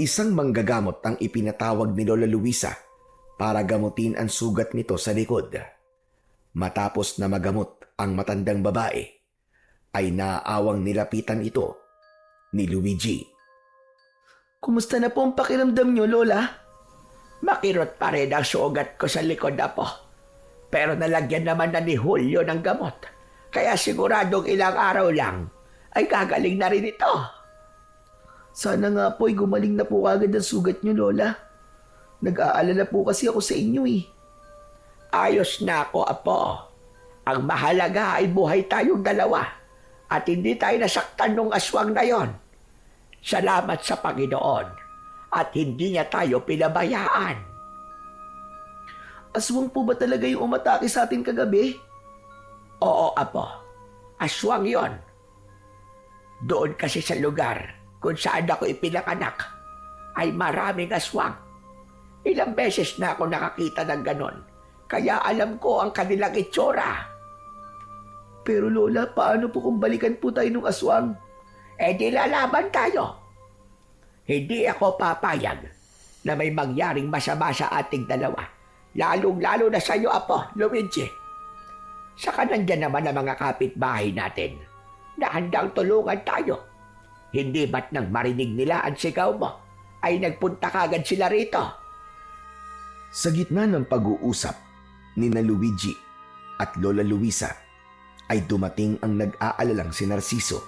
Isang manggagamot ang ipinatawag ni Lola Luisa para gamutin ang sugat nito sa likod. Matapos na magamot ang matandang babae, ay naaawang nilapitan ito ni Luigi. Kumusta na po ang pakiramdam niyo, Lola? Makirot pa rin ang sugat ko sa likod, Apo. Pero nalagyan naman na ni Julio ng gamot. Kaya siguradong ilang araw lang ay gagaling na rin ito. Sana nga po ay gumaling na po agad ang sugat niyo, Lola. Nag-aalala po kasi ako sa inyo eh. Ayos na ako, Apo. Ang mahalaga ay buhay tayong dalawa at hindi tayo nasaktan ng aswang na yon. Salamat sa Panginoon at hindi niya tayo pinabayaan. Aswang po ba talaga yung umatake sa atin kagabi? Oo, Apo. Aswang yon. Doon kasi sa lugar kung saan ako ipinanganak ay maraming aswang. Ilang beses na ako nakakita ng ganon, kaya alam ko ang kanilang itsura. Pero Lola, paano po kung balikan po tayo ng aswang? Di lalaban tayo. Hindi ako papayag na may mangyaring masama sa ating dalawa. Lalong-lalo na sa iyo, Apo, Luigi. Saka nandyan naman ang mga kapitbahay natin na handang tulungan tayo. Hindi ba't nang marinig nila ang sigaw mo, ay nagpunta kagad sila rito? Sa gitna ng pag-uusap ni na Luigi at Lola Luisa, ay dumating ang nag-aalalang si Narciso.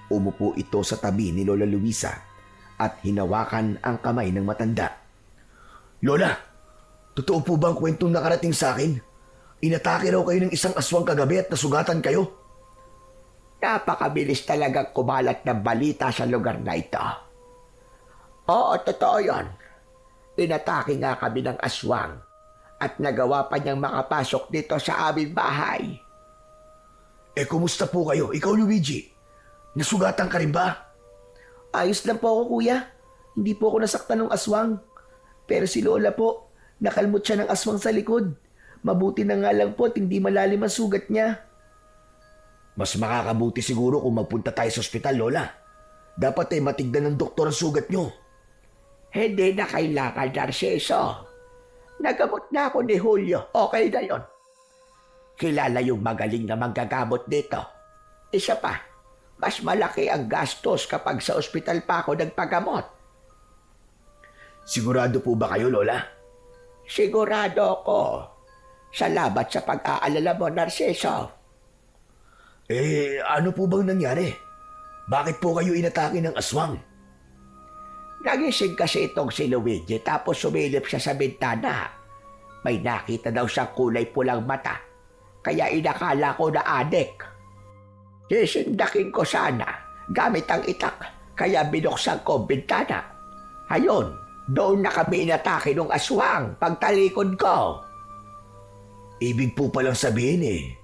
Umupo ito sa tabi ni Lola Luisa at hinawakan ang kamay ng matanda. Lola, totoo po ba ang kwentong nakarating sa akin? Inatake raw kayo ng isang aswang kagabi at nasugatan kayo? Napakabilis talagang kumalat ng balita sa lugar na ito. Oo, totoo yon. Inatake nga kami ng aswang at nagawa pa niyang makapasok dito sa aming bahay. Kumusta po kayo? Ikaw, Luigi, nasugatan ka rin ba? Ayos lang po ako, kuya. Hindi po ako nasaktan ng aswang. Pero si Lola po, nakalmot siya ng aswang sa likod. Mabuti na nga lang po at hindi malalim ang sugat niya. Mas makakabuti siguro kung magpunta tayo sa ospital, Lola. Dapat matignan ng doktor ang sugat nyo. Hindi na kailangan, Narciso. Nagamot na ako ni Julio. Okay na yon. Kilala yung magaling na manggagamot dito. Isa pa, mas malaki ang gastos kapag sa ospital pa ako nagpagamot. Sigurado po ba kayo, Lola? Sigurado ako. Salamat sa pag-aalala mo, Narciso. Ano po bang nangyari? Bakit po kayo inatake ng aswang? Nagising kasi itong si Luigi tapos sumilip siya sa bintana. May nakita daw siyang kulay pulang mata. Kaya inakala ko na adik. Sisindakin ko sana gamit ang itak kaya binuksan ko ang bintana. Ayun, doon na kami inatake ng aswang pagtalikod ko. Ibig po palang sabihin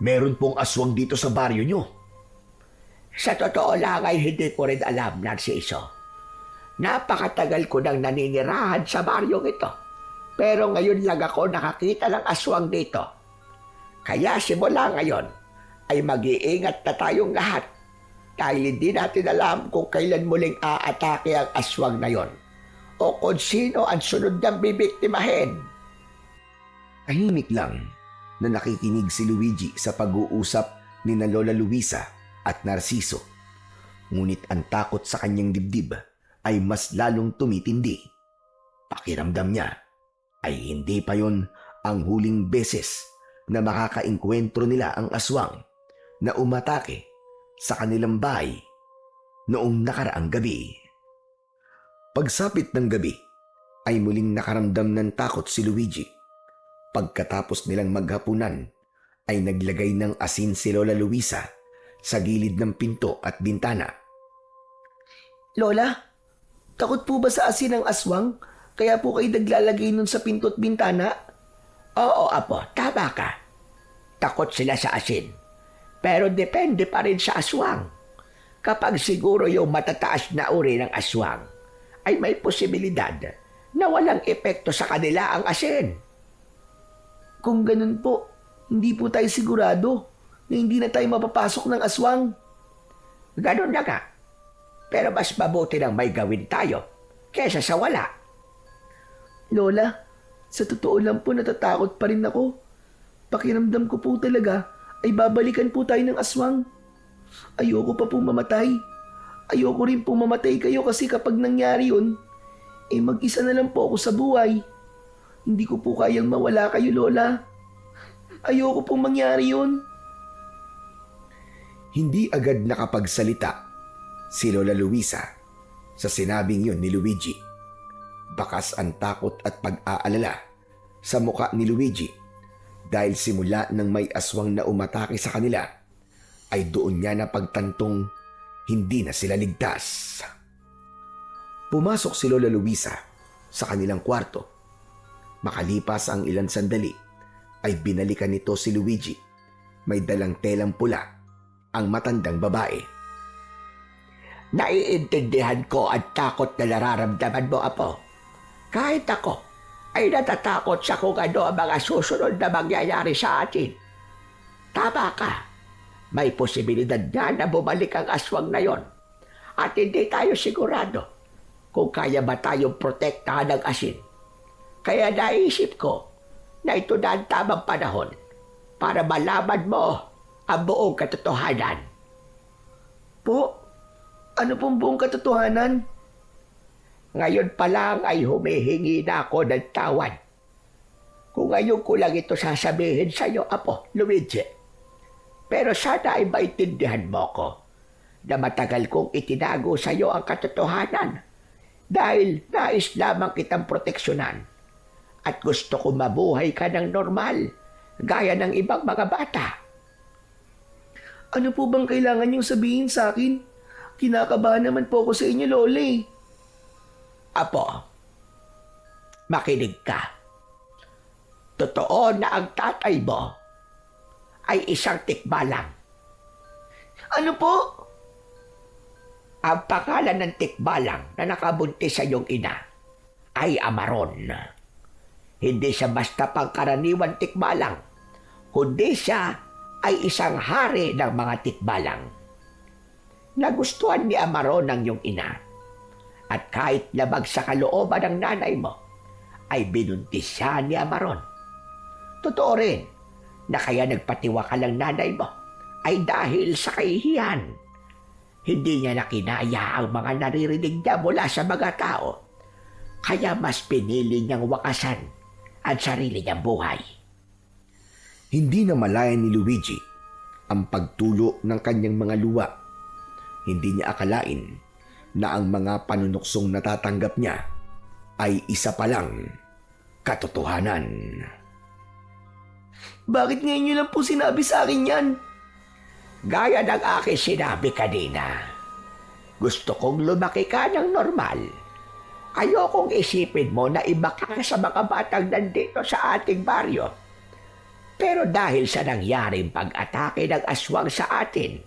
meron pong aswang dito sa baryo nyo. Sa totoo lang ay hindi ko rin alam, Narciso. Napakatagal ko nang naninirahan sa baryong ito. Pero ngayon lang ako nakakita ng aswang dito. Kaya simula ngayon ay mag-iingat na tayong lahat dahil hindi natin alam kung kailan muling aatake ang aswang na yon o kung sino ang sunod niyang bibiktimahin. Tahimik lang na nakikinig si Luigi sa pag-uusap ni na Lola Luisa at Narciso. Ngunit ang takot sa kanyang dibdib ay mas lalong tumitindi. Pakiramdam niya ay hindi pa yon ang huling beses na makakaengkwentro nila ang aswang na umatake sa kanilang bahay noong nakaraang gabi. Pagsapit ng gabi ay muling nakaramdam ng takot si Luigi. Pagkatapos nilang maghapunan ay naglagay ng asin si Lola Luisa sa gilid ng pinto at bintana. Lola, takot po ba sa asin ang aswang? Kaya po kayo naglalagay nun sa pinto at bintana? Oo, Apo, tama ka. Takot sila sa asin. Pero depende pa rin sa aswang. Kapag siguro yung matataas na uri ng aswang, ay may posibilidad na walang epekto sa kanila ang asin. Kung ganun po, hindi po tayo sigurado na hindi na tayo mapapasok ng aswang. Ganun na nga. Pero mas mabuti nang may gawin tayo kesa sa wala. Lola, sa totoo lang po natatakot pa rin ako. Pakiramdam ko po talaga ay babalikan po tayo ng aswang. Ayoko pa po mamatay. Ayoko rin po mamatay kayo kasi kapag nangyari yun, mag-isa na lang po ako sa buhay. Hindi ko po kayang mawala kayo, Lola. Ayoko pong mangyari yun. Hindi agad nakapagsalita si Lola Luisa sa sinabing yun ni Luigi. Bakas ang takot at pag-aalala sa muka ni Luigi dahil simula nang may aswang na umatake sa kanila ay doon niya napagtantong hindi na sila ligtas. Pumasok si Lola Luisa sa kanilang kwarto. Makalipas ang ilang sandali ay binalikan nito si Luigi. May dalang telang pula ang matandang babae. Naiintindihan ko ang takot na nararamdaman mo, Apo. Kahit ako ay natatakot sa kung ano ang mga susunod na mangyayari sa atin. Tama ka. May posibilidad nga na bumalik ang aswang na yon. At hindi tayo sigurado kung kaya ba tayong protektahan ng asin. Kaya naisip ko na ito na ang tamang panahon para malaman mo ang buong katotohanan. Po, ano pong buong katotohanan? Ngayon pa lang ay humihingi na ako ng tawad. Kung ngayon ko lang ito sasabihin sa iyo, Apo, Luigi. Pero sana ay maintindihan mo ko na matagal kong itinago sa iyo ang katotohanan dahil nais lamang kitang proteksyonan at gusto ko mabuhay ka ng normal gaya ng ibang mga bata. Ano po bang kailangan niyong sabihin sa akin? Kinakabahan naman po ako sa inyo, Lola eh. Apo, makinig ka. Totoo na ang tatay mo ay isang tikbalang. Ano po? Ang pangalan ng tikbalang na nakabuntis sa iyong ina ay Amaron. Hindi siya basta pangkaraniwan tikbalang, kundi siya ay isang hari ng mga tikbalang. Nagustuhan ni Amaron ng iyong ina. At kahit labag sa kalooban ng nanay mo, ay binuntis siya ni Amaron. Totoo rin na kaya nagpatiwakal ang nanay mo ay dahil sa kahihiyan. Hindi niya nakinaya ang mga naririnig niya mula sa mga tao. Kaya mas pinili niyang wakasan ang sarili niyang buhay. Hindi na malaya ni Luigi ang pagtulo ng kanyang mga luwa. Hindi niya akalain na ang mga panunuksong natatanggap niya ay isa palang katotohanan. Bakit ngayon niyo lang po sinabi sa akin yan? Gaya ng aking sinabi kanina, gusto kong lumaki ka ng normal. Ayokong isipin mo na iba ka sa mga batang nandito sa ating baryo. Pero dahil sa nangyaring pag-atake ng aswang sa atin,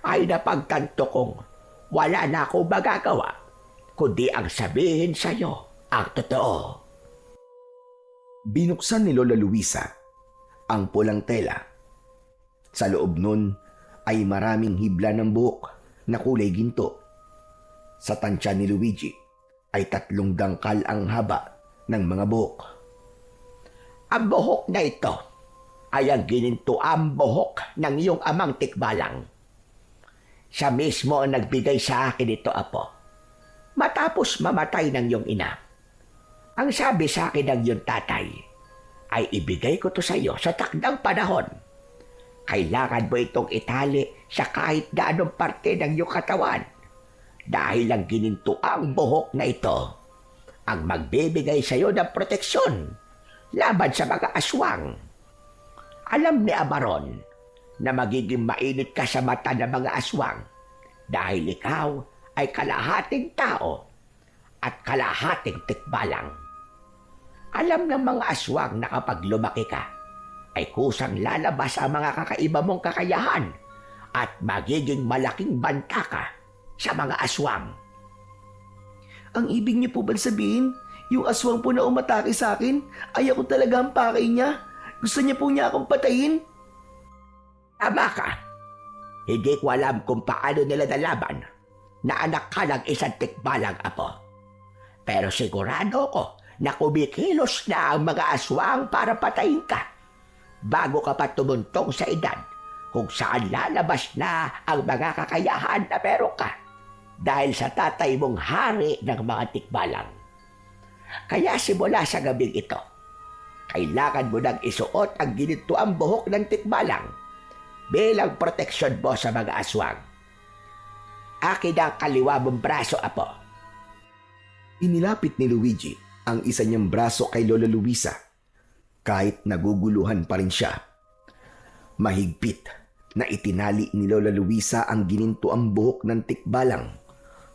ay napagtanto kong wala na akong magagawa, kundi ang sabihin sa iyo ang totoo. Binuksan ni Lola Luisa ang pulang tela. Sa loob nun ay maraming hibla ng buhok na kulay ginto. Sa tansya ni Luigi ay 3 dangkal ang haba ng mga buhok. Ang buhok na ito ay ang ginintuang buhok ng iyong amang tikbalang. Siya mismo ang nagbigay sa akin ito, Apo, matapos mamatay ng iyong ina. Ang sabi sa akin ng iyong tatay ay ibigay ko to sa iyo sa takdang panahon. Kailangan mo itong itali sa kahit na anong parte ng iyong katawan dahil ang ginintuang buhok na ito ang magbibigay sa iyo ng proteksyon laban sa mga aswang. Alam ni Amaron na magiging mainit ka sa mata ng mga aswang dahil ikaw ay kalahating tao at kalahating tikbalang. Alam ng mga aswang na kapag lumaki ka, ay kusang lalabas ang mga kakaiba mong kakayahan at magiging malaking banta ka sa mga aswang. Ang ibig niyo po ba sabihin, yung aswang po na umatake sa akin, ay ako talaga ang pakay niya? Gusto niya po niya akong patayin? Tama ka. Hindi ko alam kung paano nila nalaban na anak ka ng isang tikbalang apo. Pero sigurado ko na kumikilos na ang mga aswang para patayin ka bago ka pa tumuntong sa edad kung saan lalabas na ang mga kakayahan na meron ka dahil sa tatay mong hari ng mga tikbalang. Kaya simula sa gabing ito, kailangan mo nang isuot ang ginintuang buhok ng tikbalang bilang proteksyon mo sa mga aswang. Akin ang kaliwa mong braso, apo. Inilapit ni Luigi ang isa niyang braso kay Lola Luisa kahit naguguluhan pa rin siya. Mahigpit na itinali ni Lola Luisa ang ginintuang buhok ng tikbalang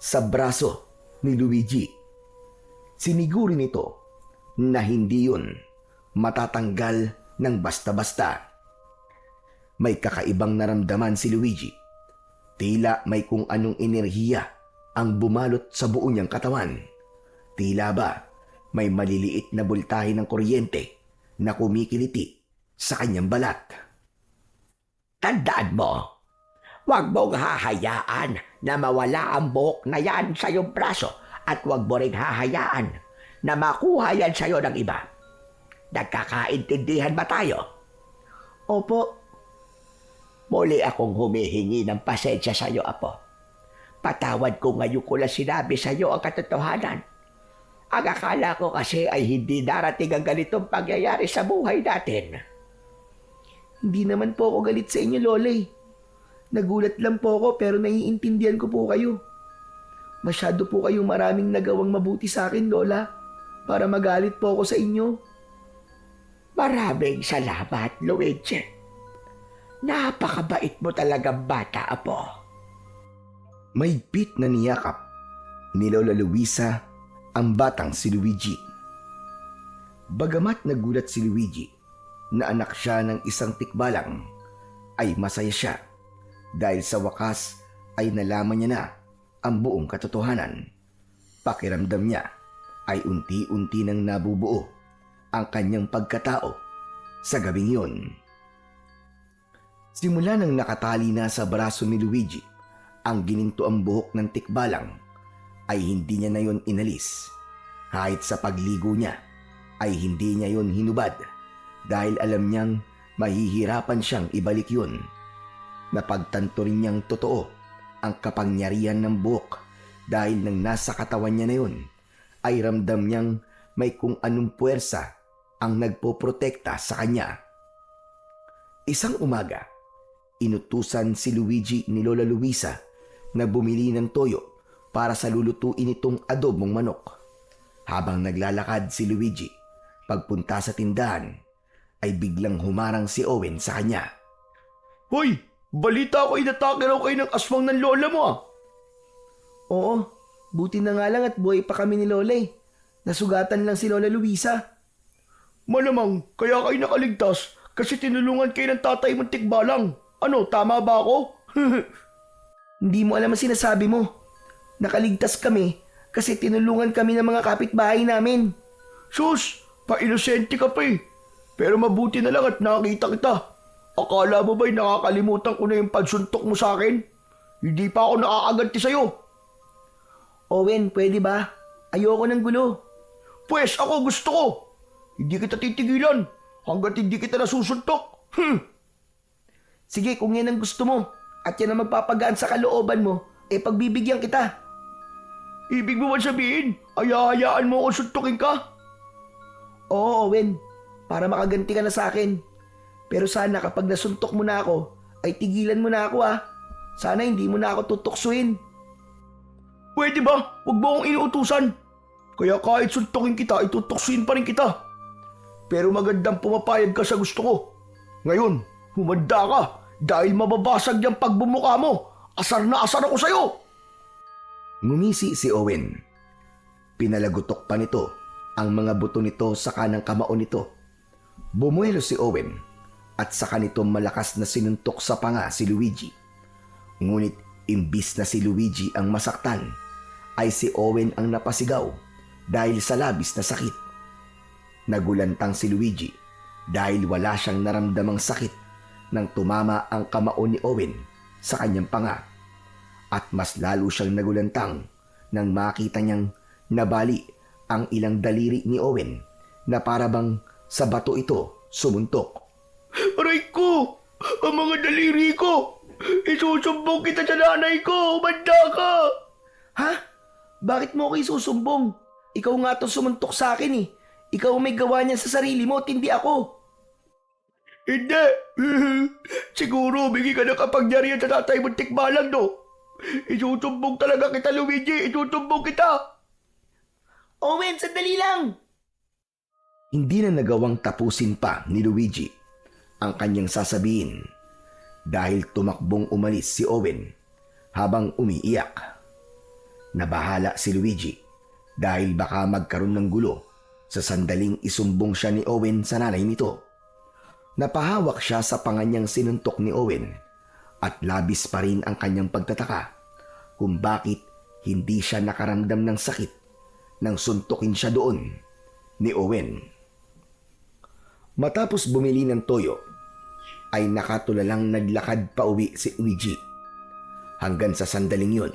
sa braso ni Luigi. Siniguro nito na hindi yun matatanggal ng basta-basta. May kakaibang naramdaman si Luigi. Tila may kung anong enerhiya ang bumalot sa buo niyang katawan. Tila ba may maliliit na bultahe ng kuryente na kumikiliti sa kanyang balat. Tandaan mo, huwag mong hahayaan na mawala ang buhok na yan sa iyong braso at huwag mo rin hahayaan na makuha yan sa iyo ng iba. Nagkakaintindihan ba tayo? Opo. Muli akong humihingi ng pasensya sa iyo, apo. Patawad ko ngayon ko lang sinabi sa iyo ang katotohanan. Ang akala ko kasi ay hindi darating ang ganitong pangyayari sa buhay natin. Hindi naman po ako galit sa inyo, Lola. Nagulat lang po ako pero naiintindihan ko po kayo. Masyado po kayong maraming nagawang mabuti sa akin, Lola, para magalit po ako sa inyo. Maraming salamat, Luigi. Napakabait mo talagang bata, apo. Mahigpit na niyakap ni Lola Luisa ang batang si Luigi. Bagamat nagulat si Luigi na anak siya ng isang tikbalang, ay masaya siya dahil sa wakas ay nalaman niya na ang buong katotohanan. Pakiramdam niya ay unti-unti nang nabubuo ang kanyang pagkatao sa gabing yun. Simula nang nakatali na sa braso ni Luigi ang ginintuang buhok ng tikbalang, ay hindi niya na yon inalis. Kahit sa pagligo niya ay hindi niya yon hinubad dahil alam niyang mahihirapan siyang ibalik yun. Napagtanto rin niyang totoo ang kapangyarihan ng buhok dahil nang nasa katawan niya na yun ay ramdam niyang may kung anong puwersa ang nagpoprotekta sa kanya. Isang umaga, inutusan si Luigi ni Lola Luisa na bumili ng toyo para sa lulutuin itong adobong manok. Habang naglalakad si Luigi, pagpunta sa tindahan, ay biglang humarang si Owen sa kanya. Hoy! Balita ko inatake raw kayo ng aswang ng lola mo ah! Oo, buti na nga lang at buhay pa kami ni Lola. Nasugatan lang si Lola Luisa. Malamang kaya kayo nakaligtas kasi tinulungan kayo ng tatay mong tikbalang. Ano, tama ba ako? Hindi mo alam ang sinasabi mo. Nakaligtas kami kasi tinulungan kami ng mga kapitbahay namin. Sus, pa-inosente ka pa eh. Pero mabuti na lang at nakita kita. Akala mo ba'y nakakalimutan ko na yung pagsuntok mo sa akin? Hindi pa ako nakakaganti sa'yo. Owen, pwede ba? Ayoko ng gulo. Pwes ako gusto ko. Hindi kita titigilan hanggat hindi kita nasusuntok. Sige, kung yan ang gusto mo at yan ang magpapagaan sa kalooban mo, pagbibigyan kita. Ibig mo ba sabihin, hayaan mo ako suntukin ka? Oo, Owen. Para makaganti ka na sa akin. Pero sana kapag nasuntok mo na ako, ay tigilan mo na ako ah. Sana hindi mo na ako tutuksuin. Pwede ba? Huwag mo akong inuutusan. Kaya kahit suntokin kita, itutuksuin pa rin kita. Pero magandang pumapayag ka sa gusto ko. Ngayon, humanda ka dahil mababasag yung pagbumuka mo. Asar na asar ako sa'yo. Ngumisi si Owen. Pinalagutok pa nito ang mga buto nito sa kanang kamao nito. Bumuelo si Owen at saka nito malakas na sinuntok sa panga si Luigi. Ngunit imbis na si Luigi ang masaktan, ay si Owen ang napasigaw dahil sa labis na sakit. Nagulantang si Luigi dahil wala siyang naramdamang sakit nang tumama ang kamao ni Owen sa kanyang panga. At mas lalo siyang nagulantang nang makita niyang nabali ang ilang daliri ni Owen na parabang sa bato ito sumuntok. Aray ko! Ang mga daliri ko! Isusumbong kita sa nanay ko! Humanda ka! Ha? Bakit mo ako isusumbong? Ikaw nga to sumuntok sa akin eh. Ikaw ang may gawa niyan sa sarili mo, hindi ako. Hindi! Siguro bigay ka ng kapangyarihan sa tatay mong tikbalang, no? Isusumbong talaga kita, Luigi! Isusumbong kita! Owen, sandali lang! Hindi na nagawang tapusin pa ni Luigi ang kanyang sasabihin dahil tumakbong umalis si Owen habang umiiyak. Nabahala si Luigi dahil baka magkaroon ng gulo sa sandaling isumbong siya ni Owen sa nanay nito. Napahawak siya sa panganyang sinuntok ni Owen at labis pa rin ang kanyang pagtataka kung bakit hindi siya nakaramdam ng sakit nang suntukin siya doon ni Owen. Matapos bumili ng toyo, ay nakatulalang naglakad pa uwi si Luigi. Hanggang sa sandaling yun,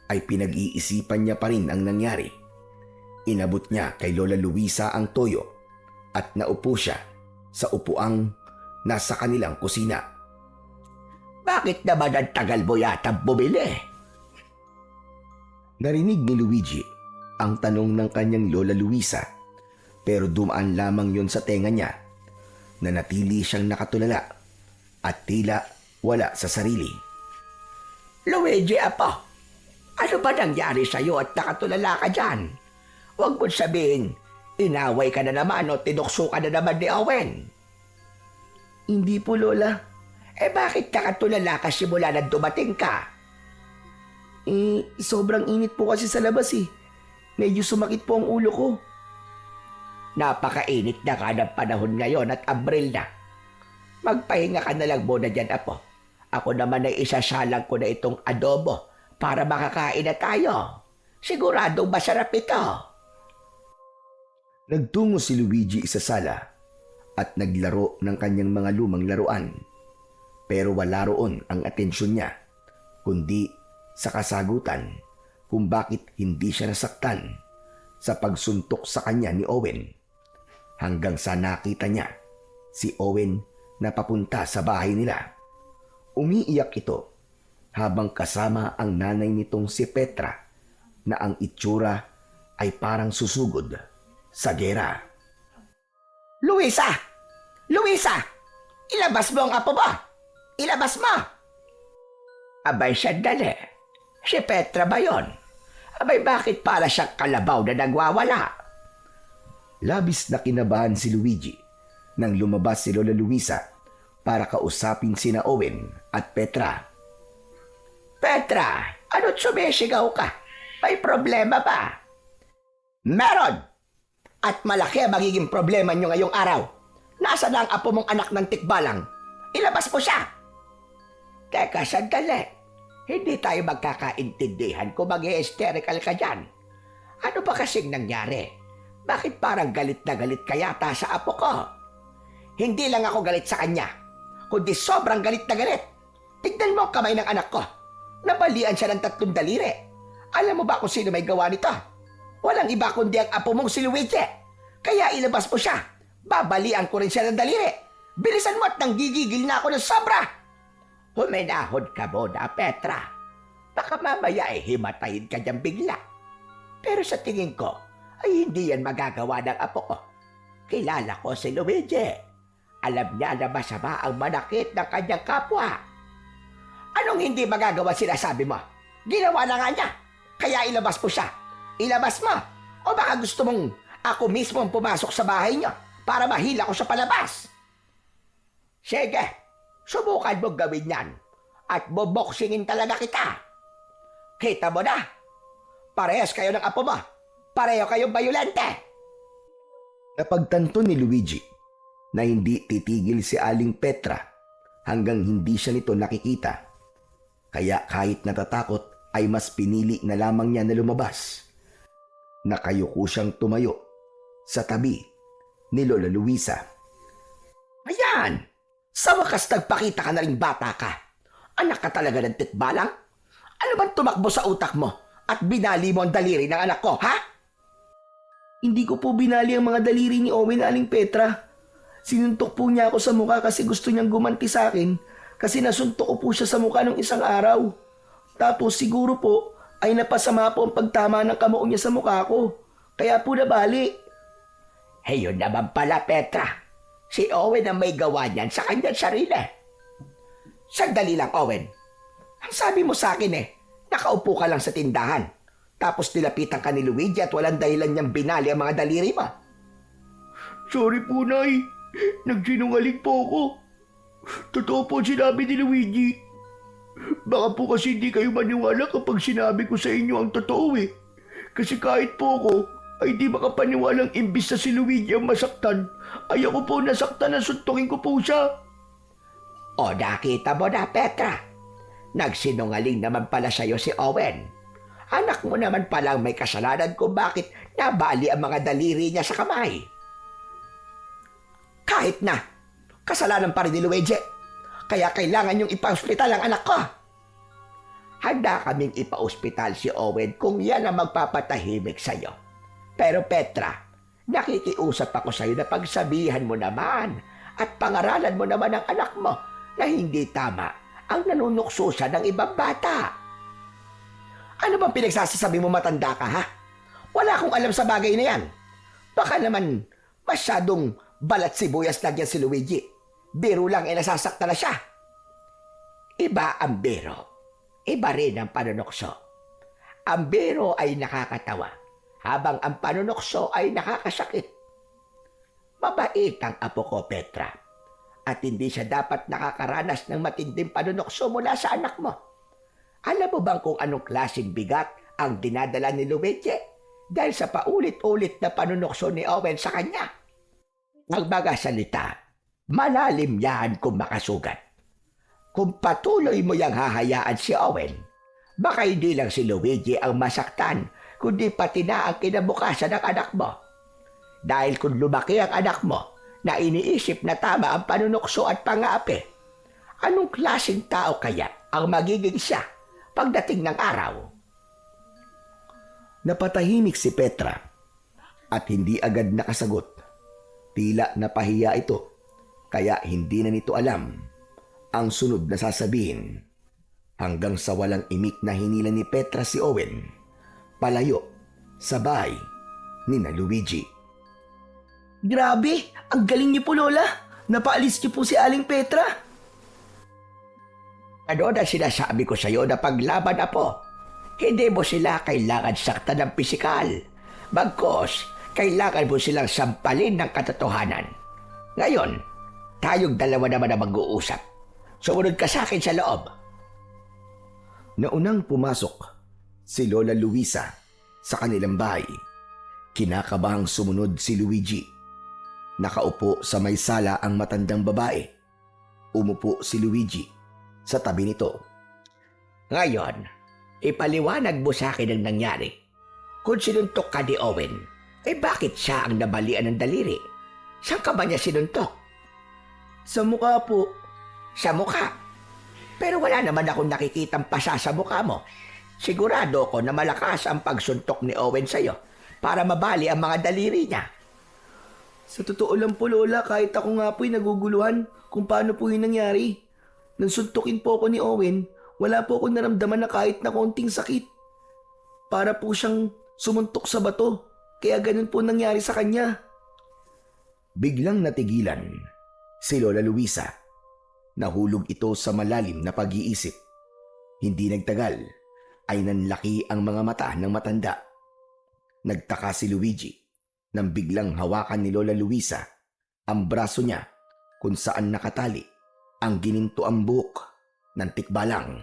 ay pinag-iisipan niya pa rin ang nangyari. Inabot niya kay Lola Luisa ang toyo at naupo siya sa upuang nasa kanilang kusina. Bakit naman ang tagal mo yata bumili? Narinig ni Luigi ang tanong ng kanyang Lola Luisa, pero dumaan lamang yon sa tenga niya na natili siyang nakatulala at tila wala sa sarili. Luigi, apo, ano ba nangyari sa'yo at nakatulala ka dyan? Huwag mo sabihin, inaway ka na naman o tinukso ka na naman ni Owen. Hindi po, Lola. Bakit nakatulala ka simula na dumating ka? Sobrang init po kasi sa labas eh. Medyo sumakit po ang ulo ko. Napakainit na ka ng panahon ngayon at Abril na. Magpahinga ka na lang muna dyan, apo. Ako naman ay isasalang ko na itong adobo para makakain na tayo. Siguradong masarap ito. Nagtungo si Luigi sa sala at naglaro ng kanyang mga lumang laruan. Pero wala roon ang atensyon niya, kundi sa kasagutan kung bakit hindi siya nasaktan sa pagsuntok sa kanya ni Owen. Hanggang sa nakita niya si Owen na papunta sa bahay nila. Umiiyak ito habang kasama ang nanay nitong si Petra na ang itsura ay parang susugod sa gera. Luisa! Luisa! Ilabas mo ang apo mo! Ilabas mo! Abay, sandali. Si Petra ba yon? Abay, bakit para siyang kalabaw na nagwawala? Labis na kinabahan si Luigi nang lumabas si Lola Luisa para kausapin sina Owen at Petra. Petra, ano't sumisigaw ka? May problema ba? Meron! At malaki ang magiging problema nyo ngayong araw. Nasaan na ang apo mong anak ng tikbalang? Ilabas mo siya! Teka, sandali. Hindi tayo magkakaintindihan kung mag-hysterical ka dyan. Ano ba kasing nangyari? Bakit parang galit na galit ka yata sa apo ko? Hindi lang ako galit sa kanya, kundi sobrang galit na galit. Tignan mo ang kamay ng anak ko. Nabalian siya ng 3 daliri. Alam mo ba kung sino may gawa nito? Walang iba kundi ang apo mong si Luigi. Kaya ilabas mo siya. Babalian ko rin siya ng daliri. Bilisan mo at nanggigigil na ako ng sobra. Huminahon ka muna, Petra. Baka mamaya ay himatayin ka dyan bigla. Pero sa tingin ko, ay hindi yan magagawa ng apo ko. Kilala ko si Luigi. Alam niya na masama ang manakit ng kanyang kapwa. Anong hindi magagawa sinasabi mo? Ginawa na nga niya. Kaya ilabas mo siya. Ilabas mo. O baka gusto mong ako mismo ang pumasok sa bahay niyo para mahila ko sa palabas. Sige, subukan mo gawin yan. At boboksingin talaga kita. Kita mo na. Parehas kayo ng apo mo. Pareho kayong bayulente. Napagtanto ni Luigi na hindi titigil si Aling Petra hanggang hindi siya nito nakikita. Kaya kahit natatakot ay mas pinili na lamang niya na lumabas. Nakayuko siyang tumayo sa tabi ni Lola Luisa. Ayan! Sa wakas nagpakita ka na ring bata ka. Anak ka talaga ng tikbalang? Ano bang tumakbo sa utak mo at binali mo ang daliri ng anak ko, ha? Hindi ko po binali ang mga daliri ni Owen, Aling Petra. Sinuntok po niya ako sa mukha kasi gusto niyang gumanti sa akin kasi nasuntok ko po siya sa mukha nung isang araw. Tapos siguro po ay napasama po ang pagtama ng kamao niya sa mukha ko. Kaya po nabali. Hey, yun naman pala, Petra. Si Owen ang may gawa niyan sa kanyang sarili. Sandali lang, Owen. Ang sabi mo sa akin nakaupo ka lang sa tindahan. Tapos nilapitan ka ni Luigi at walang dahilan niyang binali ang mga daliri mo. Sorry po, Nay. Nagsinungaling po ako. Totoo po sinabi ni Luigi. Baka po kasi hindi kayo maniwala kapag sinabi ko sa inyo ang totoo Kasi kahit po ako ay di makapaniwalang imbis na si Luigi ang masaktan, ay ako po nasaktan na suntukin ko po siya. O nakita mo na, Petra. Nagsinungaling naman pala sa'yo si Owen. Anak mo naman palang may kasalanan kung bakit nabali ang mga daliri niya sa kamay. Kahit na, kasalanan pa rin ni Luigi. Kaya kailangan yung ipa-ospital ang anak ko. Handa kaming ipa-ospital si Owen kung yan ang magpapatahimik sa'yo. Pero Petra, nakikiusap ako sa'yo na pagsabihan mo naman at pangaralan mo naman ang anak mo na hindi tama ang nanunukso siya ng ibang bata. Ano bang pinagsasasabi mo, matanda ka, ha? Wala akong alam sa bagay na yan. Baka naman masyadong balat sibuyas lang yan si Luigi. Biro lang nasasakta na siya. Iba ang biro. Iba rin ang panunukso. Ang biro ay nakakatawa, habang ang panunukso ay nakakasakit. Mabait ang apo ko, Petra. At hindi siya dapat nakakaranas ng matinding panunukso mula sa anak mo. Alam mo bang kung anong klaseng bigat ang dinadala ni Luigi dahil sa paulit-ulit na panunukso ni Owen sa kanya? Ang mga salita, malalim yan kung makasugat. Kung patuloy mo yang hahayaan si Owen, baka hindi lang si Luigi ang masaktan, kundi pati na ang kinabukasan ng anak mo. Dahil kung lumaki ang anak mo na iniisip na tama ang panunukso at pang-aapi, anong klaseng tao kaya ang magiging siya pagdating ng araw? Napatahimik si Petra at hindi agad nakasagot. Tila napahiya ito, kaya hindi na nito alam ang sunod na sasabihin. Hanggang sa walang imik na hinila ni Petra si Owen, palayo sa bahay ni na Luigi. Grabe, ang galing niyo po, Lola. Napaalis niyo po si Aling Petra. Ano na sinasabi ko sa iyo na paglaban na po? Hindi mo sila kailangan saktan ng pisikal. Bagkos, kailangan mo silang sampalin ng katotohanan. Ngayon, tayong dalawa naman na mag-uusap. Sumunod ka sa akin sa loob. Naunang pumasok si Lola Luisa sa kanilang bahay. Kinakabahang sumunod si Luigi. Nakaupo sa may sala ang matandang babae. Umupo si Luigi sa tabi nito. Ngayon, ipaliwanag mo sa akin ang nangyari. Kung sinuntok ka ni Owen, bakit siya ang nabalian ng daliri? Saan ka ba niya sinuntok? Sa mukha po. Sa mukha? Pero wala naman akong nakikitang pasa sa mukha mo. Sigurado ko na malakas ang pagsuntok ni Owen sa'yo para mabali ang mga daliri niya. Sa totoo lang po, Lola, kahit ako nga po'y naguguluhan kung paano po yung nangyari. Nang suntukin po ako ni Owen, wala po akong naramdaman na kahit na konting sakit. Para po siyang sumuntok sa bato, kaya ganun po nangyari sa kanya. Biglang natigilan si Lola Luisa. Nahulog ito sa malalim na pag-iisip. Hindi nagtagal ay nanlaki ang mga mata ng matanda. Nagtaka si Luigi nang biglang hawakan ni Lola Luisa ang braso niya kung saan nakatali ang ginintoang buhok ng tikbalang.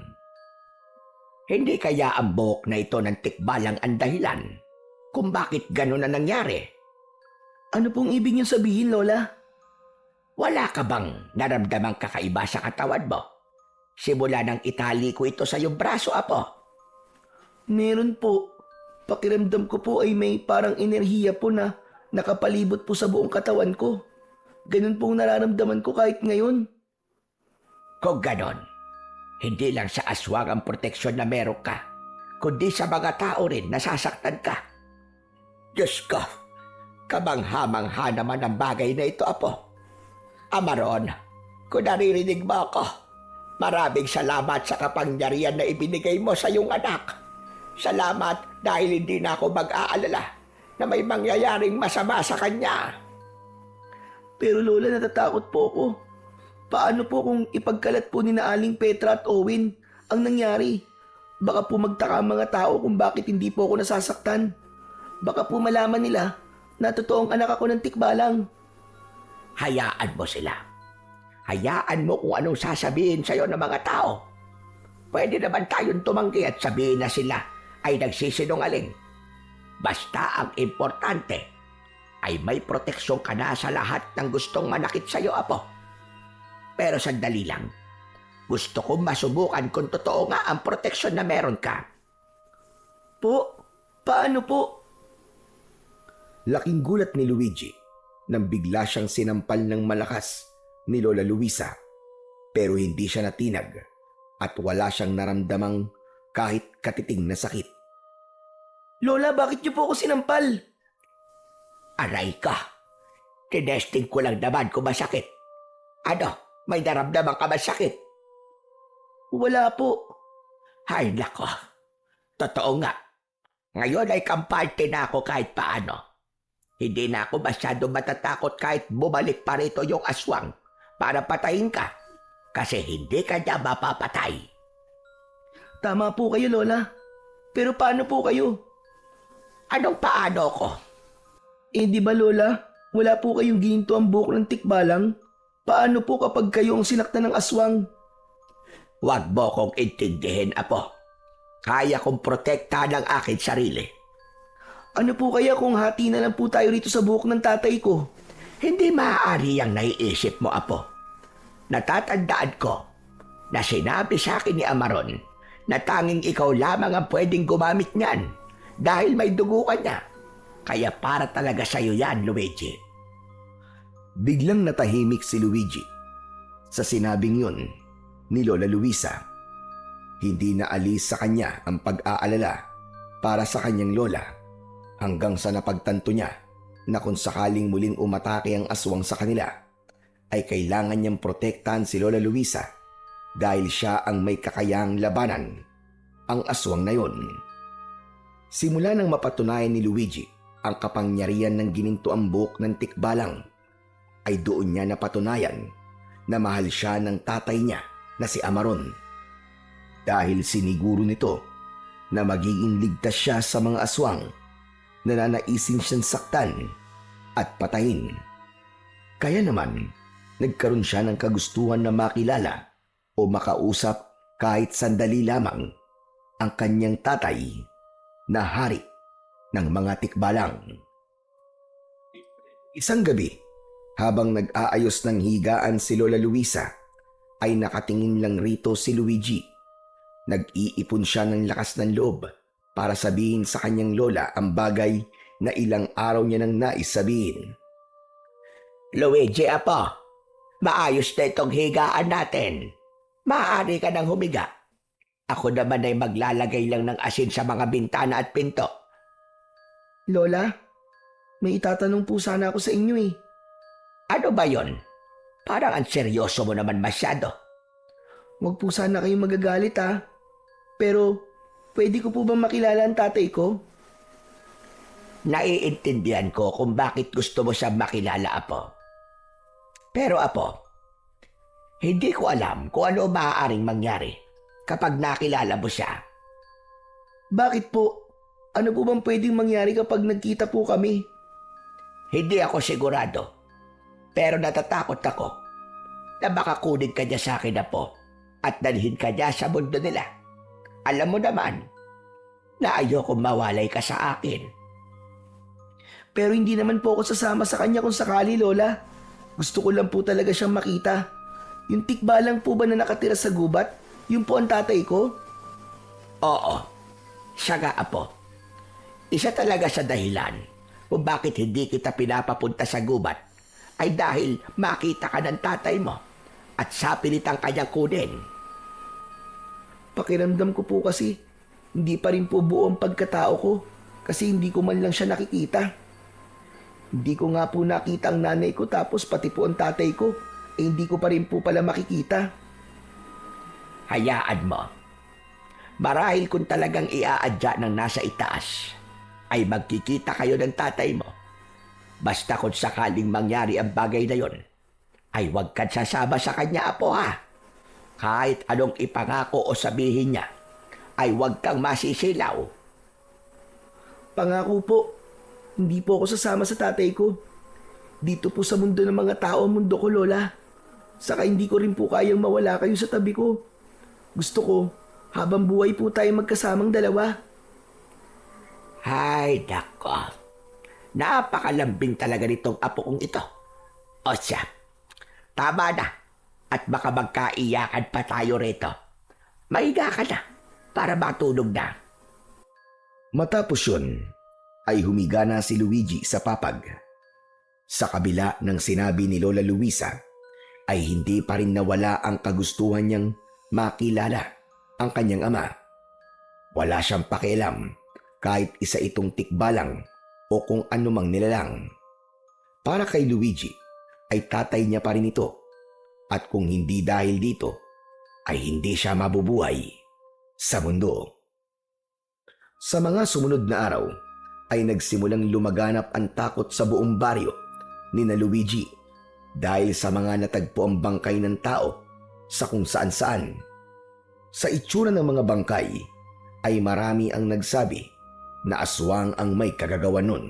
Hindi kaya ang buhok na ito ng tikbalang ang dahilan kung bakit gano'n na nangyari? Ano pong ibig niyong sabihin, Lola? Wala ka bang naramdamang kakaiba sa katawan mo? Simula nang itali ko ito sa iyong braso, Apo. Meron po. Pakiramdam ko po ay may parang enerhiya po na nakapalibot po sa buong katawan ko. Ganun pong nararamdaman ko kahit ngayon. Kung ganon, hindi lang sa aswang ang proteksyon na meron ka, kundi sa mga tao rin nasasaktan ka. Diyos ko, kamangha-mangha naman ang bagay na ito, Apo. Amaron, kung naririnig mo ako, maraming salamat sa kapangyarihan na ibinigay mo sa iyong anak. Salamat dahil hindi na ako mag-aalala na may mangyayaring masama sa kanya. Pero Lola, natatakot po ako. Paano po kung ipagkalat po ni na Aling Petra at Owen ang nangyari? Baka po magtaka ang mga tao kung bakit hindi po ako nasasaktan. Baka po malaman nila na totoong anak ako ng tikbalang. Hayaan mo sila. Hayaan mo kung anong sasabihin sa'yo ng mga tao. Pwede naman tayong tumanggi at sabihin na sila ay nagsisinungaling. Basta ang importante ay may proteksyon ka na sa lahat ng gustong manakit sa'yo, Apo. Pero sandali lang. Gusto kong masubukan kung totoo nga ang proteksyon na meron ka. Po? Paano po? Laking gulat ni Luigi nang bigla siyang sinampal ng malakas ni Lola Luisa. Pero hindi siya natinag at wala siyang naramdamang kahit katiting na sakit. Lola, bakit niyo po ako sinampal? Aray ka. Tinesting ko lang naman kung masakit. Ano? May naramdaman ka ba sakit? Wala po. Ay nako. Totoo nga. Ngayon ay kampante na ako kahit paano. Hindi na ako masyadong matatakot kahit bumalik pa rito yung aswang para patayin ka. Kasi hindi ka niya mapapatay. Tama po kayo, Lola. Pero paano po kayo? Anong paano ko? Eh di ba, Lola? Wala po kayong gininto ang buhok ng tikbalang? Paano po kapag kayo ang sinaktan ng aswang? Huwag mo kong intindihin, Apo. Kaya kong protektahan ang aking sarili. Ano po kaya kung hati na lang po tayo rito sa buhok ng tatay ko? Hindi maaari ang naiisip mo, Apo. Natatandaan ko na sinabi sa akin ni Amaron na tanging ikaw lamang ang pwedeng gumamit niyan dahil may dugo ka niya. Kaya para talaga sa'yo yan, Luigi. Biglang natahimik si Luigi sa sinabing yun ni Lola Luisa. Hindi na alis sa kanya ang pag-aalala para sa kanyang lola hanggang sa napagtanto niya na kung sakaling muling umatake ang aswang sa kanila ay kailangan niyang protektahan si Lola Luisa dahil siya ang may kakayahang labanan ang aswang na yun. Simula nang mapatunayan ni Luigi ang kapangyarihan ng ginintoang buhok ng tikbalang ay doon niya napatunayan na mahal siya ng tatay niya na si Amaron. Dahil siniguro nito na magiging ligtas siya sa mga aswang na nanaisin siyang saktan at patayin. Kaya naman, nagkaroon siya ng kagustuhan na makilala o makausap kahit sandali lamang ang kanyang tatay na hari ng mga tikbalang. Isang gabi, habang nag-aayos ng higaan si Lola Luisa, ay nakatingin lang rito si Luigi. Nag-iipon siya ng lakas ng loob para sabihin sa kanyang lola ang bagay na ilang araw niya nang nais sabihin. Luigi, Apo, maayos na itong higaan natin. Maaari ka nang humiga. Ako naman ay maglalagay lang ng asin sa mga bintana at pinto. Lola, may itatanong po sana ako sa inyo eh. Ano ba yon? Parang ang seryoso mo naman masyado. Huwag po sana kayong magagalit ha. Pero, pwede ko po bang makilala ang tatay ko? Naiintindihan ko kung bakit gusto mo siyang makilala, Apo. Pero apo, hindi ko alam kung ano maaaring mangyari kapag nakilala mo siya. Bakit po? Ano po bang pwedeng mangyari kapag nagkita po kami? Hindi ako sigurado, pero natatakot ako na baka kunin ka niya sa akin, apo, at dalhin ka niya sa mundo nila. Alam mo naman na ayoko mawalay ka sa akin. Pero hindi naman po ako sasama sa kanya kung sakali, Lola. Gusto ko lang po talaga siyang makita. Yung tikbalang po ba na nakatira sa gubat? Yung po ang tatay ko? Oo, siya nga, apo. Isa talaga sa dahilan kung bakit hindi kita pinapapunta sa gubat ay dahil makita ka ng tatay mo at sapilitan kanyang kunin. Pakiramdam ko po kasi, hindi pa rin po buo ang pagkatao ko kasi hindi ko man lang siya nakikita. Hindi ko nga po nakita ang nanay ko tapos pati po ang tatay ko, hindi ko pa rin po pala makikita. Hayaan mo. Marahil kung talagang iaadya ng nasa itaas, ay magkikita kayo ng tatay mo. Basta kung sakaling mangyari ang bagay na yon, ay huwag kang sasama sa kanya, apo, ha? Kahit anong ipangako o sabihin niya, ay huwag kang masisilaw. Pangako po, hindi po ako sasama sa tatay ko. Dito po sa mundo ng mga tao ang mundo ko, Lola. Saka hindi ko rin po kayang mawala kayo sa tabi ko. Gusto ko, habang buhay po tayo magkasamang dalawa. Hay, nako. Napakalambing talaga nitong apo kong ito. O siya, tama na. At baka magkaiyakan pa tayo rito. Mahiga ka na para matulog na. Matapos yun, ay humiga na si Luigi sa papag. Sa kabila ng sinabi ni Lola Luisa, ay hindi pa rin nawala ang kagustuhan niyang makilala ang kanyang ama. Wala siyang pakialam kahit isa itong tikbalang o kung anumang nilalang. Para kay Luigi ay tatay niya pa rin ito at kung hindi dahil dito ay hindi siya mabubuhay sa mundo. Sa mga sumunod na araw ay nagsimulang lumaganap ang takot sa buong baryo ni na Luigi dahil sa mga natagpo ang bangkay ng tao sa kung saan-saan. Sa itsura ng mga bangkay ay marami ang nagsabi na aswang ang may kagagawan nun.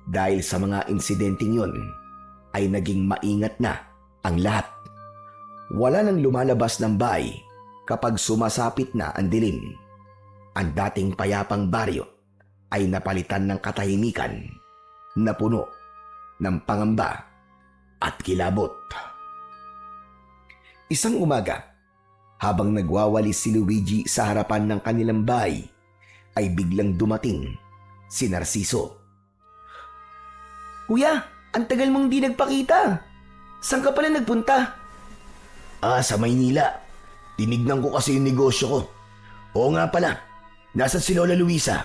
Dahil sa mga insidenteng yun, ay naging maingat na ang lahat. Wala nang lumalabas ng bahay kapag sumasapit na ang dilim. Ang dating payapang baryo ay napalitan ng katahimikan na puno ng pangamba at kilabot. Isang umaga, habang nagwawalis si Luigi sa harapan ng kanilang bahay, ay biglang dumating si Narciso. Kuya, ang tagal mong di nagpakita. Saan ka pala nagpunta? Sa Maynila. Tinignan ko kasi yung negosyo ko. Oo nga pala, nasan si Lola Luisa?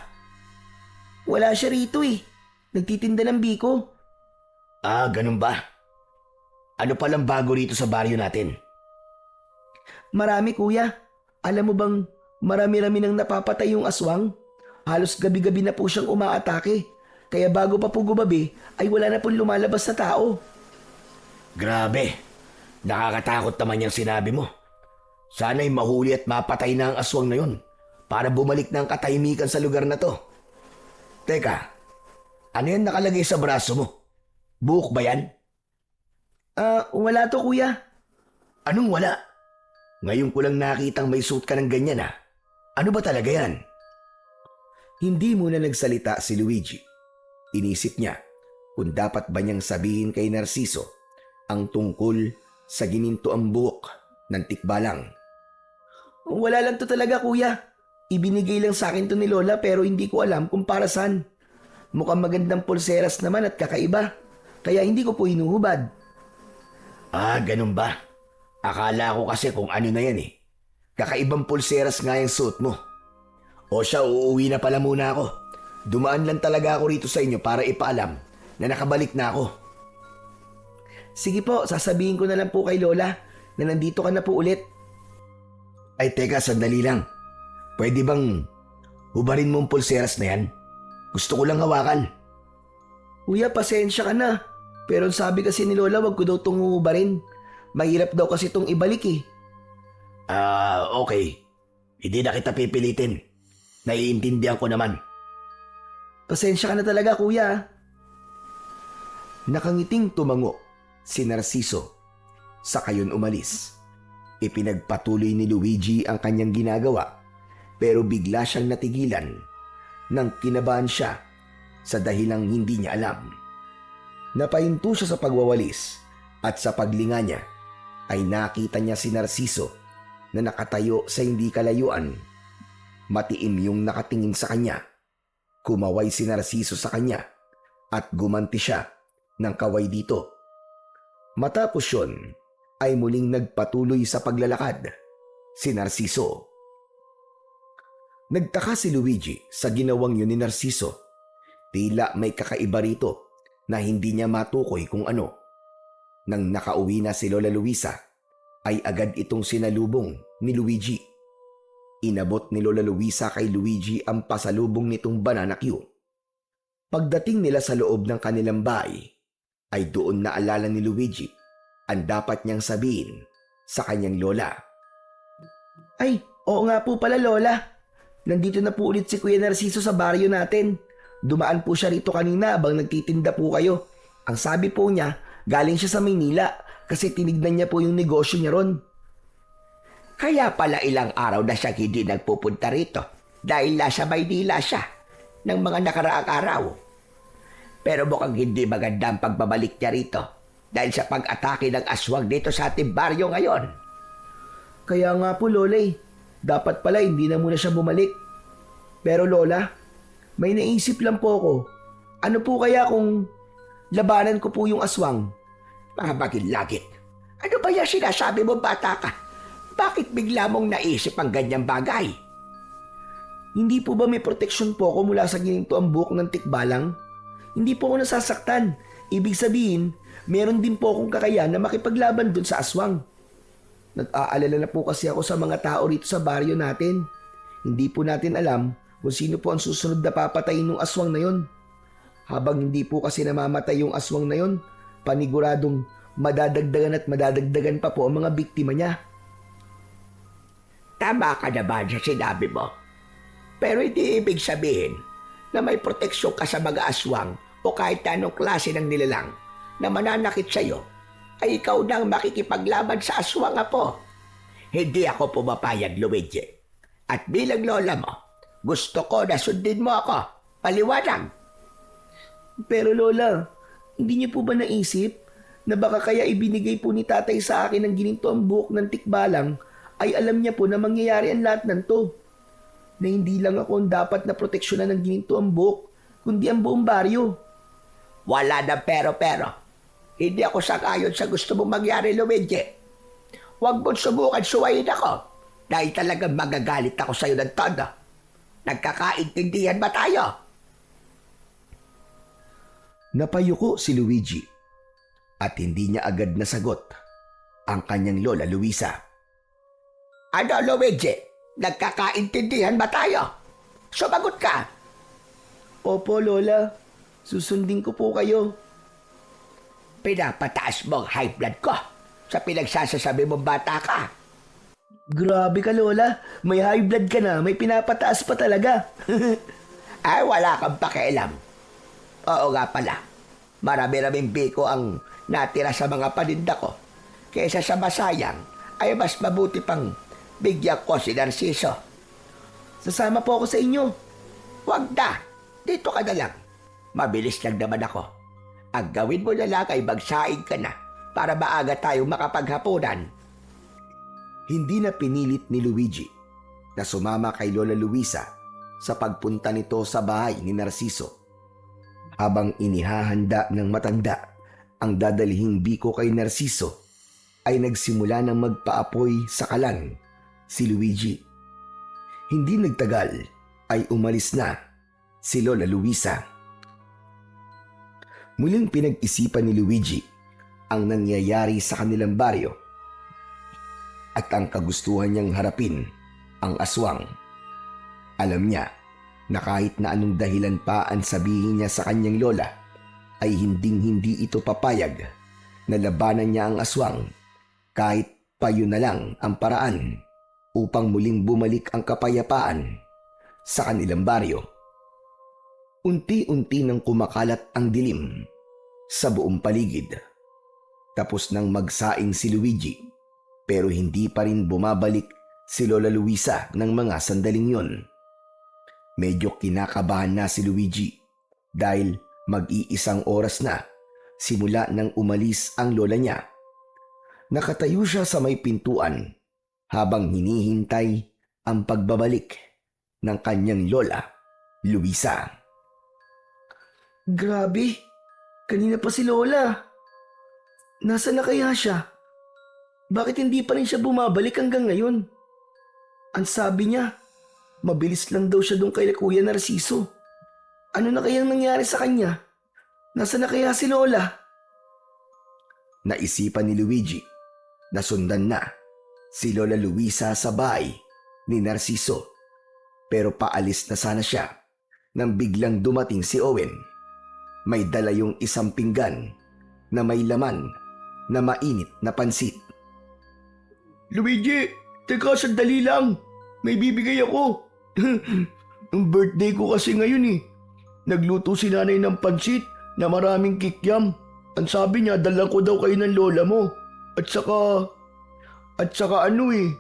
Wala siya rito eh. Nagtitinda ng biko. Ganun ba? Ano palang bago rito sa baryo natin? Marami, kuya. Alam mo bang marami-rami nang napapatay yung aswang? Halos gabi-gabi na po siyang umaatake. Kaya bago pa po gumabi, ay wala na pong lumalabas na tao. Grabe, nakakatakot naman yung sinabi mo. Sana'y mahuli at mapatay na ang aswang na yun para bumalik na ang katahimikan sa lugar na to. Teka, ano yan nakalagay sa braso mo? Buhok ba yan? Wala to, kuya. Anong wala? Ngayon ko lang nakitang may suit ka ng ganyan ah. Ano ba talaga yan? Hindi muna nagsalita si Luigi. Inisip niya kung dapat ba niyang sabihin kay Narciso ang tungkol sa ginintoang buhok ng tikbalang. Wala lang to talaga, kuya. Ibinigay lang sa akin to ni Lola pero hindi ko alam kung para saan. Mukhang magandang pulseras naman at kakaiba. Kaya hindi ko po hinuhubad. Ganun ba? Akala ko kasi kung ano na yan eh. Kakaibang pulseras nga yung suit mo. O siya, uuwi na pala muna ako. Dumaan lang talaga ako rito sa inyo para ipaalam na nakabalik na ako. Sige po, sasabihin ko na lang po kay Lola na nandito ka na po ulit. Ay teka, sandali lang. Pwede bang hubarin mo ang pulseras na yan? Gusto ko lang hawakan. Kuya, pasensya ka na. Pero ang sabi kasi ni Lola, wag ko daw itong uubarin. Mahirap daw kasi itong ibalik eh. Okay. Hindi na kita pipilitin. Naiintindihan ko naman. Pasensya ka na talaga, kuya. Nakangiting tumango si Narciso. Sa kayon umalis. Ipinagpatuloy ni Luigi ang kanyang ginagawa pero bigla siyang natigilan nang kinabahan siya sa dahilang hindi niya alam. Napahinto siya sa pagwawalis at sa paglinga niya ay nakita niya si Narciso na nakatayo sa hindi kalayuan. Matiim yung nakatingin sa kanya. Kumaway si Narciso sa kanya at gumanti siya ng kaway dito. Matapos yun, ay muling nagpatuloy sa paglalakad si Narciso. Nagtaka si Luigi sa ginawang yun ni Narciso. Tila may kakaiba rito na hindi niya matukoy kung ano. Nang nakauwi na si Lola Luisa, ay agad itong sinalubong ni Luigi. Inabot ni Lola Luisa kay Luigi ang pasalubong nitong banana Q. Pagdating nila sa loob ng kanilang bahay, ay doon naalala ni Luigi ang dapat niyang sabihin sa kanyang lola. Ay, oo nga po pala, Lola. Nandito na po ulit si Kuya Narciso sa baryo natin. Dumaan po siya rito kanina habang nagtitinda po kayo. Ang sabi po niya, galing siya sa Maynila kasi tinignan niya po yung negosyo niya ron. Kaya pala ilang araw na siya hindi nagpupunta rito dahil nasa Maynila siya ng mga nakaraang araw. Pero mukhang hindi maganda ang pagbabalik niya rito dahil sa pag-atake ng aswang dito sa ating baryo ngayon. Kaya nga po, Lola eh. Dapat pala hindi na muna siya bumalik. Pero Lola, may naisip lang po ako. Ano po kaya kung labanan ko po yung aswang? Magilagit. Ano ba yan sinasabi mo, bata ka? Bakit bigla mong naisip ang ganyang bagay? Hindi po ba may proteksyon po ako mula sa gininto ang buhok ng tikbalang? Hindi po ako nasasaktan. Ibig sabihin, meron din po akong kakayahan na makipaglaban dun sa aswang. Nag-aalala na po kasi ako sa mga tao rito sa baryo natin. Hindi po natin alam kung sino po ang susunod na papatayin ng aswang na yon. Habang hindi po kasi namamatay yung aswang na yon, paniguradong madadagdagan at madadagdagan pa po ang mga biktima niya. Tama ka naman sa sinabi mo. Pero hindi ibig sabihin na may proteksyon ka sa mga aswang o kahit anong klase ng nilalang na mananakit sa iyo, ay ikaw nang makikipaglaban sa aswang, apo. Hindi ako pumapayag, Luigi. At bilang lola mo, gusto ko na sundin mo ako. Paliwanag. Pero Lola, hindi niyo po ba naisip na baka kaya ibinigay po ni tatay sa akin ng gininto ang buhok ng tikbalang ay alam niya po na mangyayari ang lahat ng to? Na hindi lang ako ang dapat na proteksyonan ng gininto ang buhok, kundi ang buong baryo. Wala na pero. Hindi ako sangayon sa gusto mong mangyari, Luigi. Huwag mong subukan suwayin ako dahil talagang magagalit ako sa iyo ng todo. Nagkakaintindihan ba tayo? Napayuko si Luigi at hindi niya agad nasagot ang kanyang lola Luisa. Ano, Luigi? Nagkakaintindihan ba tayo? Sumagot ka. Opo, Lola. Susundin ko po kayo. Pinapataas mo ang high blood ko sa pinagsasasabi mong bata ka. Grabe ka, Lola. May high blood ka na. May pinapataas pa talaga. Ay, wala kang pakialam. Oo nga pala. Marami-raming biko ang natira sa mga paninda ko. Kaysa sa masayang, ay mas mabuti pang bigyan ko si Narciso. Sasama po ako sa inyo. Huwag na. Dito ka na lang. Mabilis lang naman ako. Ang gawin mo na lang ay magsaing ka na para maaga tayong makapaghapunan. Hindi na pinilit ni Luigi na sumama kay Lola Luisa sa pagpunta nito sa bahay ni Narciso. Habang inihahanda ng matanda ang dadalhing biko kay Narciso, ay nagsimula ng magpaapoy sa kalan si Luigi. Hindi nagtagal ay umalis na si Lola Luisa. Muling pinag-isipan ni Luigi ang nangyayari sa kanilang baryo at ang kagustuhan niyang harapin ang aswang. Alam niya na kahit na anong dahilan pa ang sabihin niya sa kanyang lola, ay hinding-hindi ito papayag na labanan niya ang aswang kahit pa yun na lang ang paraan upang muling bumalik ang kapayapaan sa kanilang baryo. Unti-unti nang kumakalat ang dilim sa buong paligid. Tapos nang magsaing si Luigi, pero hindi pa rin bumabalik si Lola Luisa ng mga sandaling yon. Medyo kinakabahan na si Luigi dahil mag-iisang oras na simula nang umalis ang lola niya. Nakatayo siya sa may pintuan habang hinihintay ang pagbabalik ng kanyang lola, Luisa. Grabe, kanina pa si Lola. Nasaan na kaya siya? Bakit hindi pa rin siya bumabalik hanggang ngayon? Ang sabi niya, mabilis lang daw siya doon kay Kuya Narciso. Ano na kayang nangyari sa kanya? Nasaan na kaya si Lola? Naisipan ni Luigi na sundan na si Lola Luisa sa bahay ni Narciso, pero paalis na sana siya nang biglang dumating si Owen. May dala yung isang pinggan na may laman na mainit na pansit. Luigi, teka sandali lang. May bibigay ako. Ang birthday ko kasi ngayon eh. Nagluto si nanay ng pansit na maraming kikyam. Ang sabi niya, dalang ko daw kayo ng lola mo. At saka ano eh.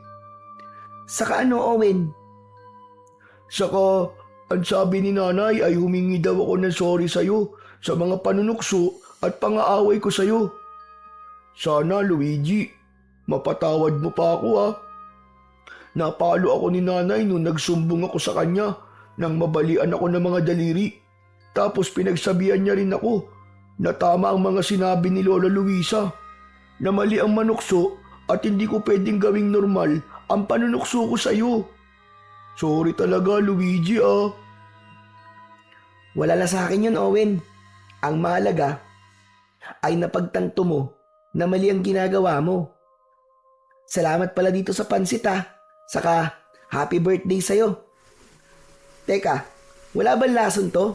Saka ano, Owen? Saka, ang sabi ni nanay ay humingi daw ako ng sorry sa'yo sa mga panunukso at pangaaway ko sa'yo. Sana, Luigi, mapatawad mo pa ako ha. Napalo ako ni nanay nung nagsumbong ako sa kanya nang mabalian ako ng mga daliri. Tapos pinagsabihan niya rin ako na tama ang mga sinabi ni Lola Luisa, na mali ang manukso at hindi ko pwedeng gawing normal ang panunukso ko sa'yo. Sorry talaga, Luigi ah. Wala na sa akin yun, Owen. Ang mahalaga ay napagtanto mo na mali ang ginagawa mo. Salamat pala dito sa pansit ha. Saka happy birthday sa'yo. Teka, wala bang lason to?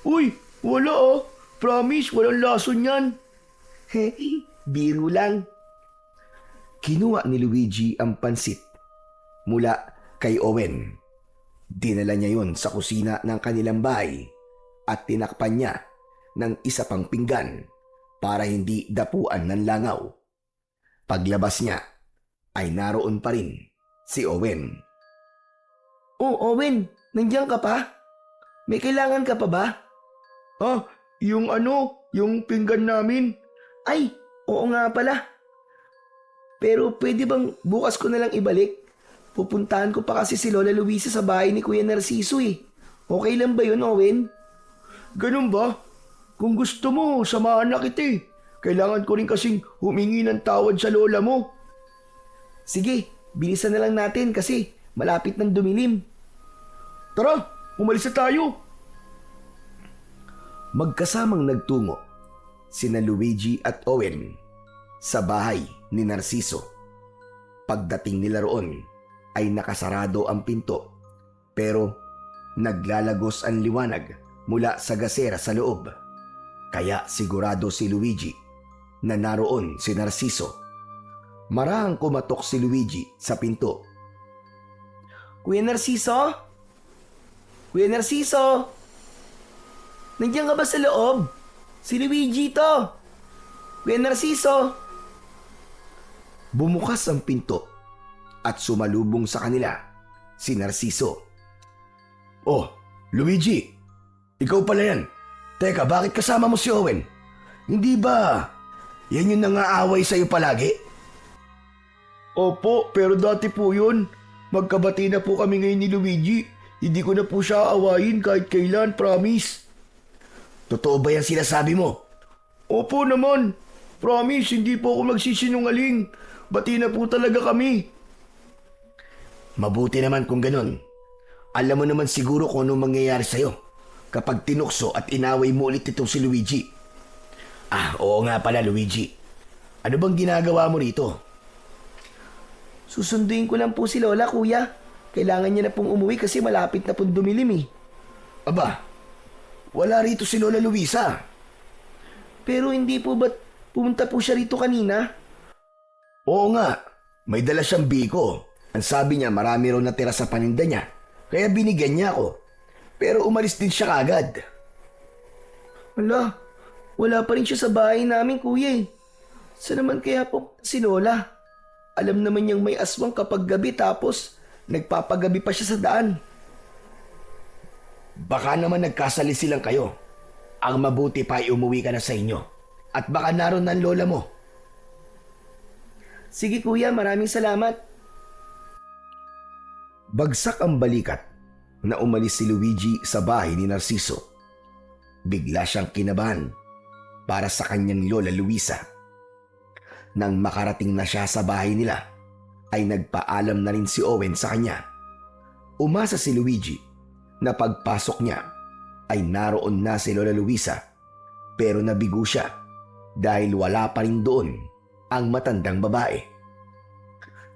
Uy, wala ah. Promise, walang lason yan. Biro lang. Kinuha ni Luigi ang pansit mula kay Owen. Dinala niya yon sa kusina ng kanilang bahay at tinakpan niya ng isa pang pinggan para hindi dapuan ng langaw. Paglabas niya ay naroon pa rin si Owen. Oh, Owen, nandiyan ka pa? May kailangan ka pa ba? Ah, yung pinggan namin. Ay, oo nga pala. Pero pwede bang bukas ko na lang ibalik? Pupuntahan ko pa kasi si Lola Luisa sa bahay ni Kuya Narciso eh. Okay lang ba yun, Owen? Ganun ba? Kung gusto mo, samahan na kita eh. Kailangan ko rin kasing humingi ng tawad sa lola mo. Sige, bilisan na lang natin kasi malapit ng dumilim. Tara, umalis na tayo. Magkasamang nagtungo sina Luigi at Owen sa bahay ni Narciso. Pagdating nila roon ay nakasarado ang pinto, pero naglalagos ang liwanag mula sa gasera sa loob. Kaya sigurado si Luigi na naroon si Narciso. Marahang kumatok si Luigi sa pinto. Kuya Narciso? Kuya Narciso? Nandiyan ka ba sa loob? Si Luigi to. Kuya Narciso? Bumukas ang pinto at sumalubong sa kanila si Narciso. Oh, Luigi, ikaw pala yan. Teka, bakit kasama mo si Owen? Hindi ba yan yung nangaaway sa'yo palagi? Opo, pero dati po yun. Magkabati na po kami ngayon ni Luigi. Hindi ko na po siya aawayin kahit kailan, promise. Totoo ba yan sinasabi mo? Opo naman. Promise, hindi po ako magsisinungaling. Bati na po talaga kami. Mabuti naman kung ganun. Alam mo naman siguro kung anong mangyayari sa'yo kapag tinukso at inaway mo ulit itong si Luigi. Ah, oo nga pala, Luigi. Ano bang ginagawa mo rito? Susunduin ko lang po si Lola, kuya. Kailangan niya na pong umuwi kasi malapit na pong dumilim eh. Aba, wala rito si Lola Luisa. Pero hindi po ba't pumunta po siya rito kanina? Oo nga, may dala siyang biko. Ang sabi niya marami raw natira sa paninda niya, kaya binigyan niya ako. Pero umalis din siya kagad. Wala, wala pa rin siya sa bahay namin, kuya eh. Saan naman kaya po si Lola? Alam naman niyang may aswang kapag gabi tapos nagpapagabi pa siya sa daan. Baka naman nagkasalisilang kayo. Ang mabuti pa ay umuwi ka na sa inyo. At baka naroon ng lola mo. Sige kuya, maraming salamat. Bagsak ang balikat na umalis si Luigi sa bahay ni Narciso. Bigla siyang kinabahan para sa kanyang lola Luisa. Nang makarating na siya sa bahay nila, ay nagpaalam na rin si Owen sa kanya. Umasa si Luigi na pagpasok niya ay naroon na si Lola Luisa, pero nabigo siya dahil wala pa rin doon ang matandang babae.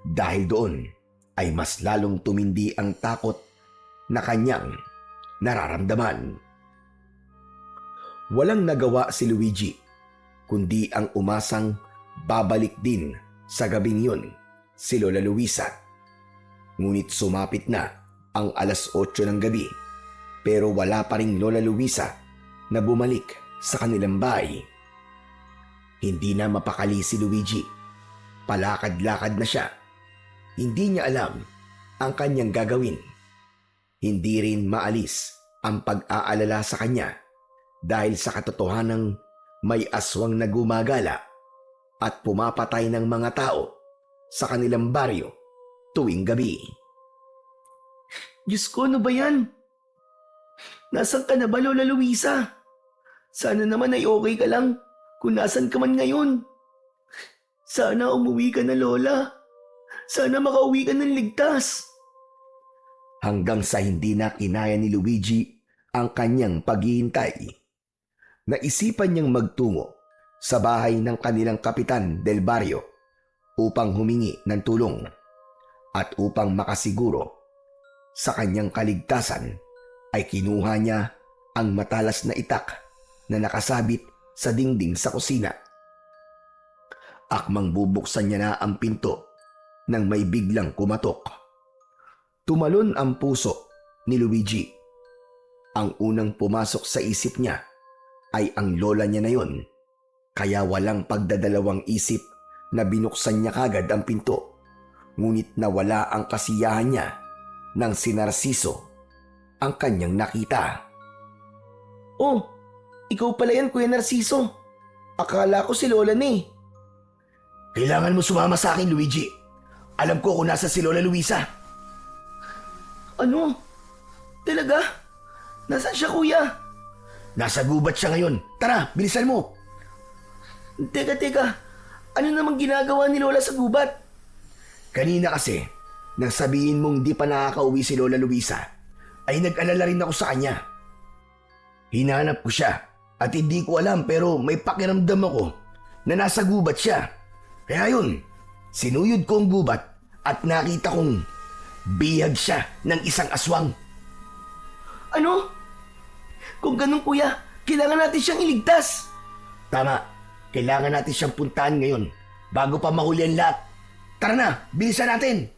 Dahil doon ay mas lalong tumindi ang takot na kanyang nararamdaman. Walang nagawa si Luigi kundi ang umasang babalik din sa gabing yun si Lola Luisa. Ngunit sumapit na ang 8:00 ng gabi, pero wala pa ring Lola Luisa na bumalik sa kanilang bahay. Hindi na mapakali si Luigi. Palakad-lakad na siya. Hindi niya alam ang kanyang gagawin. Hindi rin maalis ang pag-aalala sa kanya dahil sa katotohanang may aswang na gumagala at pumapatay ng mga tao sa kanilang baryo tuwing gabi. Diyos ko, ano ba yan? Nasaan ka na ba, Lola Luisa? Sana naman ay okay ka lang kung nasan ka man ngayon. Sana umuwi ka na, Lola. Sana makauwi ka ng ligtas. Hanggang sa hindi na kinaya ni Luigi ang kanyang paghihintay. Naisipan niyang magtungo sa bahay ng kanilang kapitan del barrio upang humingi ng tulong at upang makasiguro sa kanyang kaligtasan ay kinuha niya ang matalas na itak na nakasabit sa dingding sa kusina. Akmang bubuksan niya na ang pinto nang may biglang kumatok. Tumalon ang puso ni Luigi. Ang unang pumasok sa isip niya ay ang lola niya na yon, kaya walang pagdadalawang isip na binuksan niya kagad ang pinto. Ngunit nawala ang kasiyahan niya nang si Narciso ang kanyang nakita. Oh, ikaw pala yan, Kuya Narciso. Akala ko si Lola na eh. Kailangan mo sumama sa akin, Luigi. Alam ko kung nasa si Lola Luisa. Ano? Talaga? Nasaan siya, Kuya? Nasa gubat siya ngayon. Tara, bilisan mo. Teka. Ano namang ginagawa ni Lola sa gubat? Kanina kasi, nang sabihin mong di pa nakakauwi si Lola Luisa, ay nag-alala rin ako sa kanya. Hinanap ko siya at hindi ko alam pero may pakiramdam ako na nasa gubat siya. Kaya yun, sinuyod ko ang gubat at nakita kong bihag siya ng isang aswang. Ano? Kung ganun, Kuya, kailangan natin siyang iligtas. Tama, kailangan natin siyang puntahan ngayon bago pa mahuli ang lahat. Tara na, bilisan natin!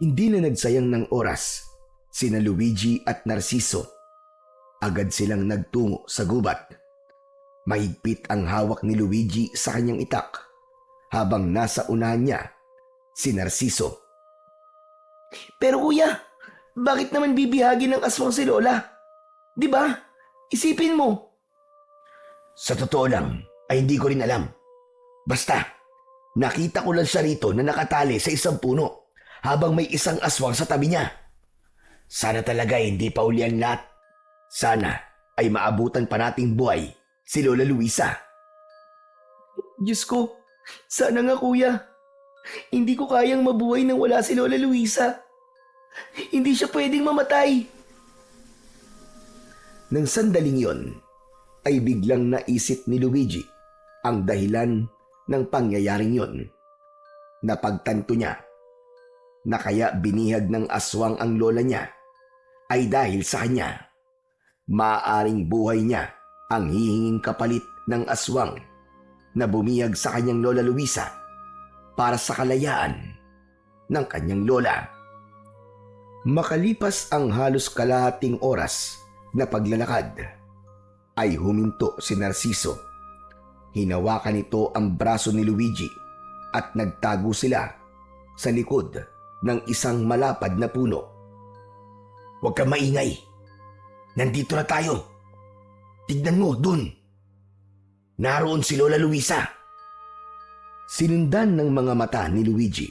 Hindi na nagsayang ng oras sina Luigi at Narciso. Agad silang nagtungo sa gubat. Mahigpit ang hawak ni Luigi sa kanyang itak habang nasa unahan niya si Narciso. Pero Kuya, bakit naman bibihagin ng aswang si Lola? Di ba? Isipin mo. Sa totoo lang ay hindi ko rin alam. Basta, nakita ko lang siya rito na nakatali sa isang puno habang may isang aswang sa tabi niya. Sana talaga hindi pa uli ang lahat. Sana ay maabutan pa nating buhay si Lola Luisa. Diyos ko, sana nga Kuya. Hindi ko kayang mabuhay nang wala si Lola Luisa. Hindi siya pwedeng mamatay. Nang sandaling yon, ay biglang naisip ni Luigi ang dahilan ng pangyayaring yon. Napagtanto niya na kaya binihag ng aswang ang lola niya ay dahil sa kanya. Maaaring buhay niya ang hihinging kapalit ng aswang na bumiyag sa kanyang Lola Luisa para sa kalayaan ng kanyang lola. Makalipas ang halos kalahating oras na paglalakad, ay huminto si Narciso. Hinawakan nito ang braso ni Luigi at nagtago sila sa likod ng isang malapad na puno. "Huwag kang maingay. Nandito na tayo. Tignan mo, dun. Naroon si Lola Luisa." Sinundan ng mga mata ni Luigi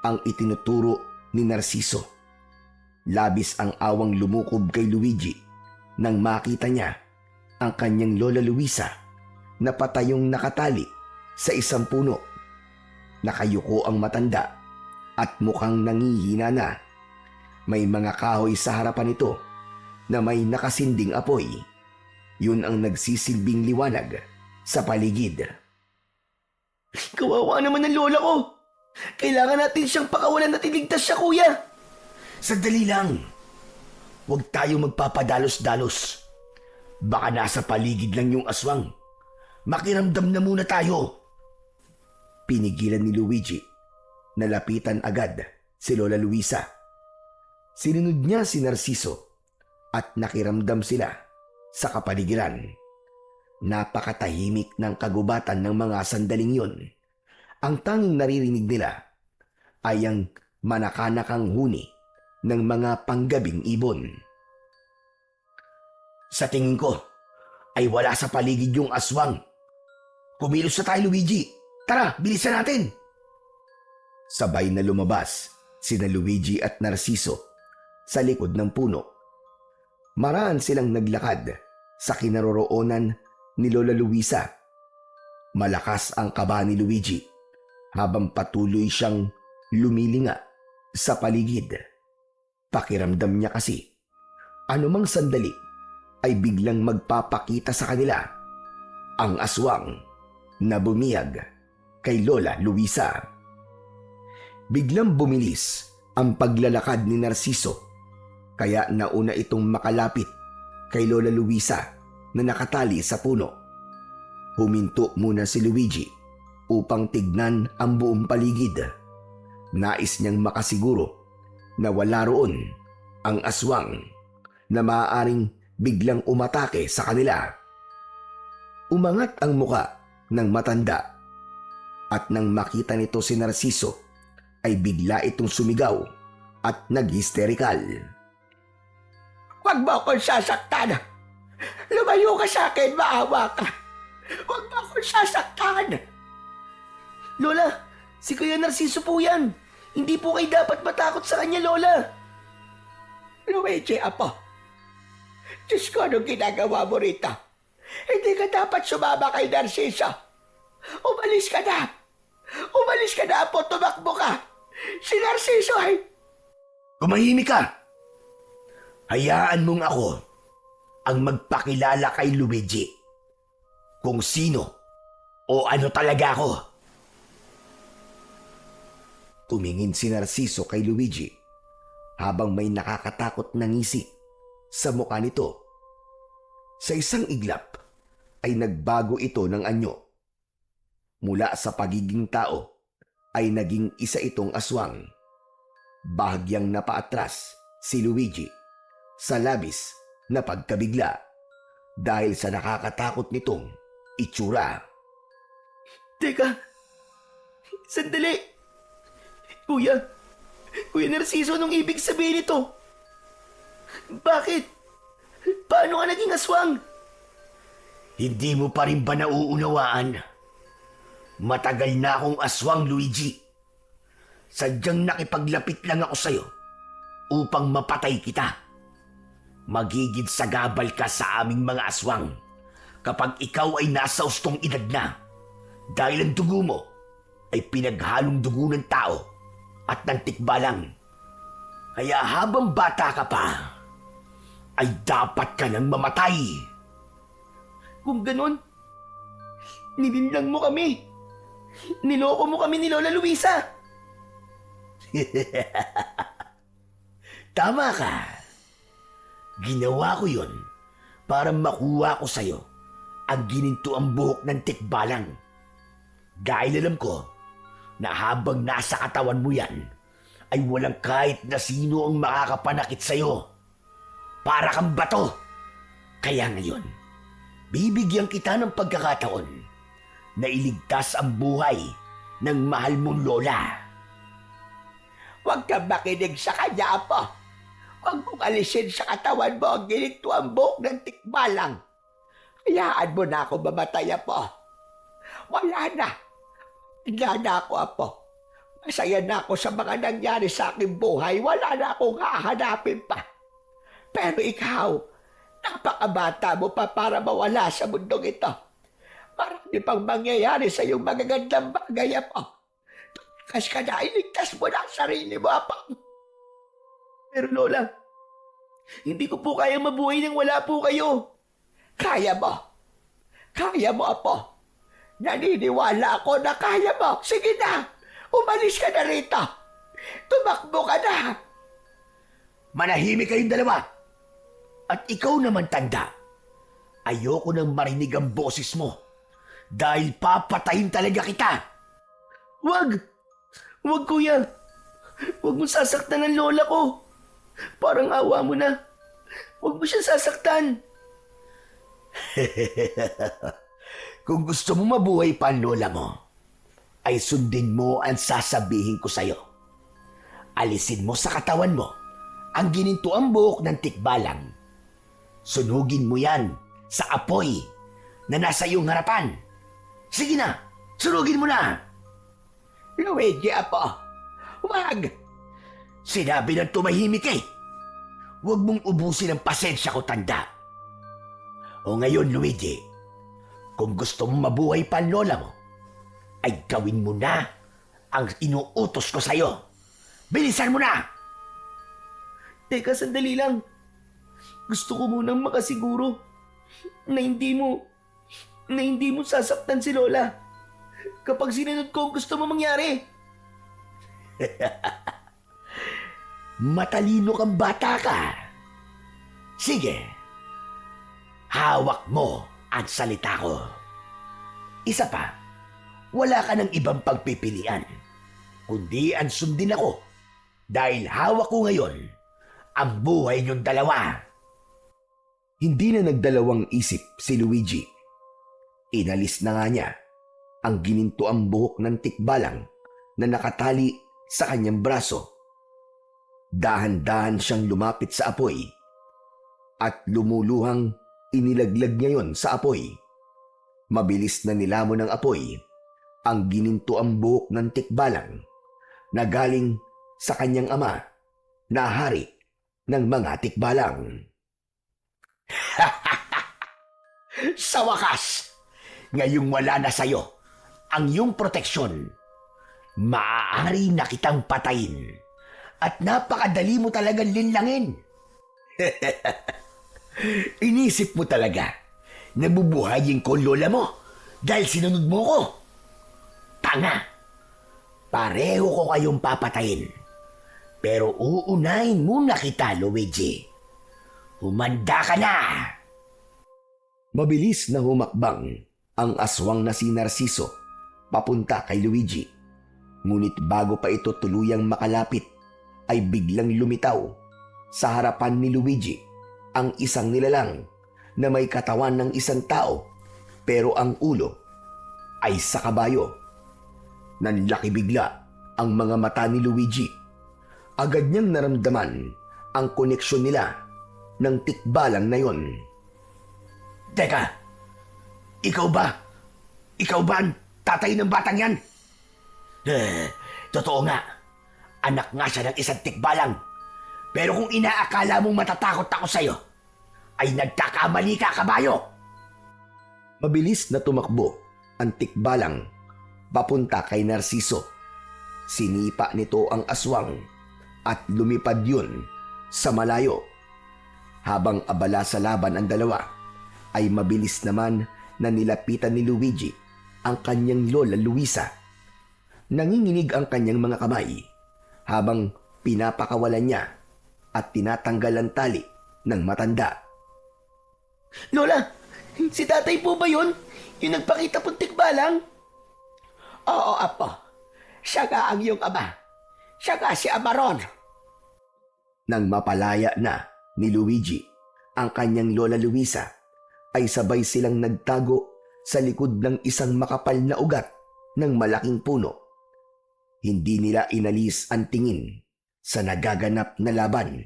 ang itinuturo ni Narciso. Labis ang awang lumukob kay Luigi nang makita niya ang kanyang Lola Luisa na patayong nakatali sa isang puno. Nakayuko ang matanda at mukhang nangihina na. May mga kahoy sa harapan nito na may nakasinding apoy. Yun ang nagsisilbing liwanag sa paligid. Kawawa naman ng lola ko. Kailangan natin siyang pakawalan at iligtas siya, kuya. Sandali lang. Huwag tayo magpapadalos-dalos. Baka nasa paligid lang yung aswang. Makiramdam na muna tayo. Pinigilan ni Luigi. Nalapitan agad si Lola Luisa. Sinunod niya si Narciso at nakiramdam sila sa kapaligiran. Napakatahimik ng kagubatan ng mga sandaling yun. Ang tanging naririnig nila ay ang manakanakang huni ng mga panggabing ibon. Sa tingin ko ay wala sa paligid yung aswang. Kumilos na tayo, Luigi. Tara, bilisan natin. Sabay na lumabas sina Luigi at Narciso sa likod ng puno. Maraan silang naglakad sa kinaroroonan ni Lola Luisa. Malakas ang kaba ni Luigi habang patuloy siyang lumilinga sa paligid. Pakiramdam niya kasi anumang sandali ay biglang magpapakita sa kanila ang aswang na bumiyag kay Lola Luisa. Biglang bumilis ang paglalakad ni Narciso, kaya nauna itong makalapit kay Lola Luisa na nakatali sa puno. Huminto muna si Luigi upang tignan ang buong paligid. Nais niyang makasiguro na wala roon ang aswang na maaaring biglang umatake sa kanila. Umangat ang muka ng matanda at nang makita nito si Narciso ay bigla itong sumigaw at nag-hysterikal. Huwag mo akong sasaktan! Lumayo ka sa akin, maawa ka! Huwag mo akong sasaktan! Lola, si Kuya Narciso po yan. Hindi po kayo dapat matakot sa kanya, Lola. Luigi, apo. Diyos ko, anong ginagawa mo rito? Hindi ka dapat sumama kay Narciso. Umalis ka na! Umalis ka na, apo. Tumakbo ka! Si Narciso ay... Tumahimik ka! Hayaan mong ako ang magpakilala kay Luigi kung sino o ano talaga ako. Tumingin si Narciso kay Luigi habang may nakakatakot na ngisi sa mukha nito. Sa isang iglap ay nagbago ito ng anyo. Mula sa pagiging tao ay naging isa itong aswang. Bahagyang napaatras si Luigi sa labis na pagkabigla dahil sa nakakatakot nitong itsura. Teka, sandali. Kuya Narciso, anong ibig sabihin nito? Bakit? Paano ka naging aswang? Hindi mo pa rin ba nauunawaan? Matagal na akong aswang, Luigi. Sadyang nakipaglapit lang ako sa'yo upang mapatay kita. Magiging sagabal ka sa aming mga aswang kapag ikaw ay nasa ustong edad na dahil ang dugo mo ay pinaghalong dugo ng tao at ng tikbalang. Kaya habang bata ka pa, ay dapat ka nang mamatay. Kung ganon, nilinlang mo kami. Niloko mo kami ni Lola Luisa. Tama ka. Ginawa ko yun para makuha ko sa'yo ang ginintuang buhok ng tikbalang. Dahil alam ko na habang nasa katawan mo yan, ay walang kahit na sino ang makakapanakit sa'yo. Para kang bato. Kaya ngayon, bibigyan kita ng pagkakataon na iligtas ang buhay ng mahal mong lola. Huwag kang makinig sa kanya, Apo. Huwag mong alisin sa katawan mo ang ginintuang buhok ng tikbalang. Hayaan mo na ako mamatay, Apo. Wala na. Wala na ako, Apo. Masaya na ako sa mga nangyari sa aking buhay. Wala na akong hahanapin pa. Pero ikaw, napakabata mo pa para mawala sa mundong ito. Marami pang mangyayari sa iyong magagandang bagay, Apo. Tumakas ka na, iligtas mo na ang sarili mo, Apo. Pero Lola, hindi ko po kaya mabuhay nang wala po kayo. Kaya mo. Kaya mo, Apo. Naniniwala ako na kaya mo. Sige na, umalis ka na rito. Tumakbo ka na. Manahimik kayong dalawa. At ikaw naman, tanda. Ayoko nang marinig ang boses mo. Dahil papatayin talaga kita. Wag! Wag, kuya. Wag mo sasaktan ang lola ko. Parang awa mo na. Wag mo siya sasaktan. Kung gusto mo mabuhay pa ang lola mo, ay sundin mo ang sasabihin ko sa'yo. Alisin mo sa katawan mo ang ginintuang buhok ng tikbalang. Sunugin mo yan sa apoy na nasa iyong harapan. Sige na, sunugin mo na. Luigi, Apo. Wag! Sinabi ng tumahimik eh. Huwag mong ubusin ang pasensya ko, tanda. O ngayon, Luigi, kung gusto mong mabuhay pa ang lola mo, ay gawin mo na ang inuutos ko sa'yo. Bilisan mo na! Teka, sandali lang. Gusto ko munang makasiguro na hindi mo sasaktan si Lola kapag sinunod ko ang gusto mo mangyari. Matalino kang bata ka. Sige, hawak mo ang salita ko. Isa pa, wala ka ng ibang pagpipilian, kundi ang sundin ako dahil hawak ko ngayon ang buhay niyong dalawa. Hindi na nagdalawang isip si Luigi. Inalis na nga niya ang ginintuang buhok ng tikbalang na nakatali sa kanyang braso. Dahan-dahan siyang lumapit sa apoy at lumuluhang inilaglag niya yon sa apoy. Mabilis na nilamon ng apoy ang ginintuang buhok ng tikbalang na galing sa kanyang ama na hari ng mga tikbalang. Sa wakas, ngayong wala na sa'yo ang iyong proteksyon, maaari na kitang patayin at napakadali mo talagang linlangin. Inisip mo talaga na bubuhayin ko lola mo dahil sinunod mo ko. Tanga! Pareho ko kayong papatayin. Pero uunahin muna kita, Luigi. Humanda ka na! Mabilis na humakbang ang aswang na si Narciso papunta kay Luigi. Ngunit bago pa ito tuluyang makalapit, ay biglang lumitaw sa harapan ni Luigi ang isang nilalang na may katawan ng isang tao pero ang ulo ay sa kabayo. Nanlaki bigla ang mga mata ni Luigi. Agad niyang naramdaman ang koneksyon nila ng tikbalang na yon. Teka, ikaw ba? Ikaw ba ang tatay ng batang yan? Totoo nga. Anak nga siya ng isang tikbalang. Pero kung inaakala mong matatakot ako sa'yo, ay nagkakamali ka, kabayo. Mabilis na tumakbo ang tikbalang papunta kay Narciso. Sinipa nito ang aswang at lumipad yun sa malayo. Habang abala sa laban ang dalawa, ay mabilis naman na nilapitan ni Luigi ang kanyang lola Luisa. Nanginginig ang kanyang mga kamay habang pinapakawalan niya at tinatanggal ang tali ng matanda. Lola, Si tatay po ba yun? Yung nagpakita pong tikbalang? Oo, apo. Siya nga ang iyong ama. Siya nga si Amaron. Nang mapalaya na ni Luigi ang kanyang Lola Luisa, ay sabay silang nagtago sa likod ng isang makapal na ugat ng malaking puno. Hindi nila inalis ang tingin sa nagaganap na laban.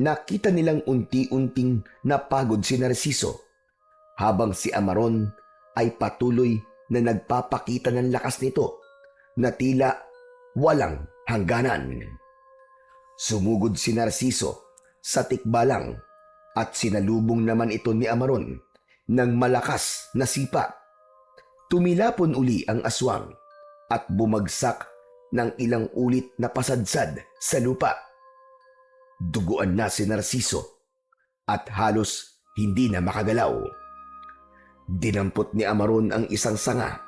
Nakita nilang unti-unting napagod si Narciso, habang si Amaron ay patuloy na nagpapakita ng lakas nito na tila walang hangganan. Sumugod si Narciso sa tikbalang at sinalubong naman ito ni Amaron ng malakas na sipa. Tumilapon uli ang aswang at bumagsak ng ilang ulit na pasadsad sa lupa. Duguan na si Narciso at halos hindi na makagalaw. Dinampot ni Amaron ang isang sanga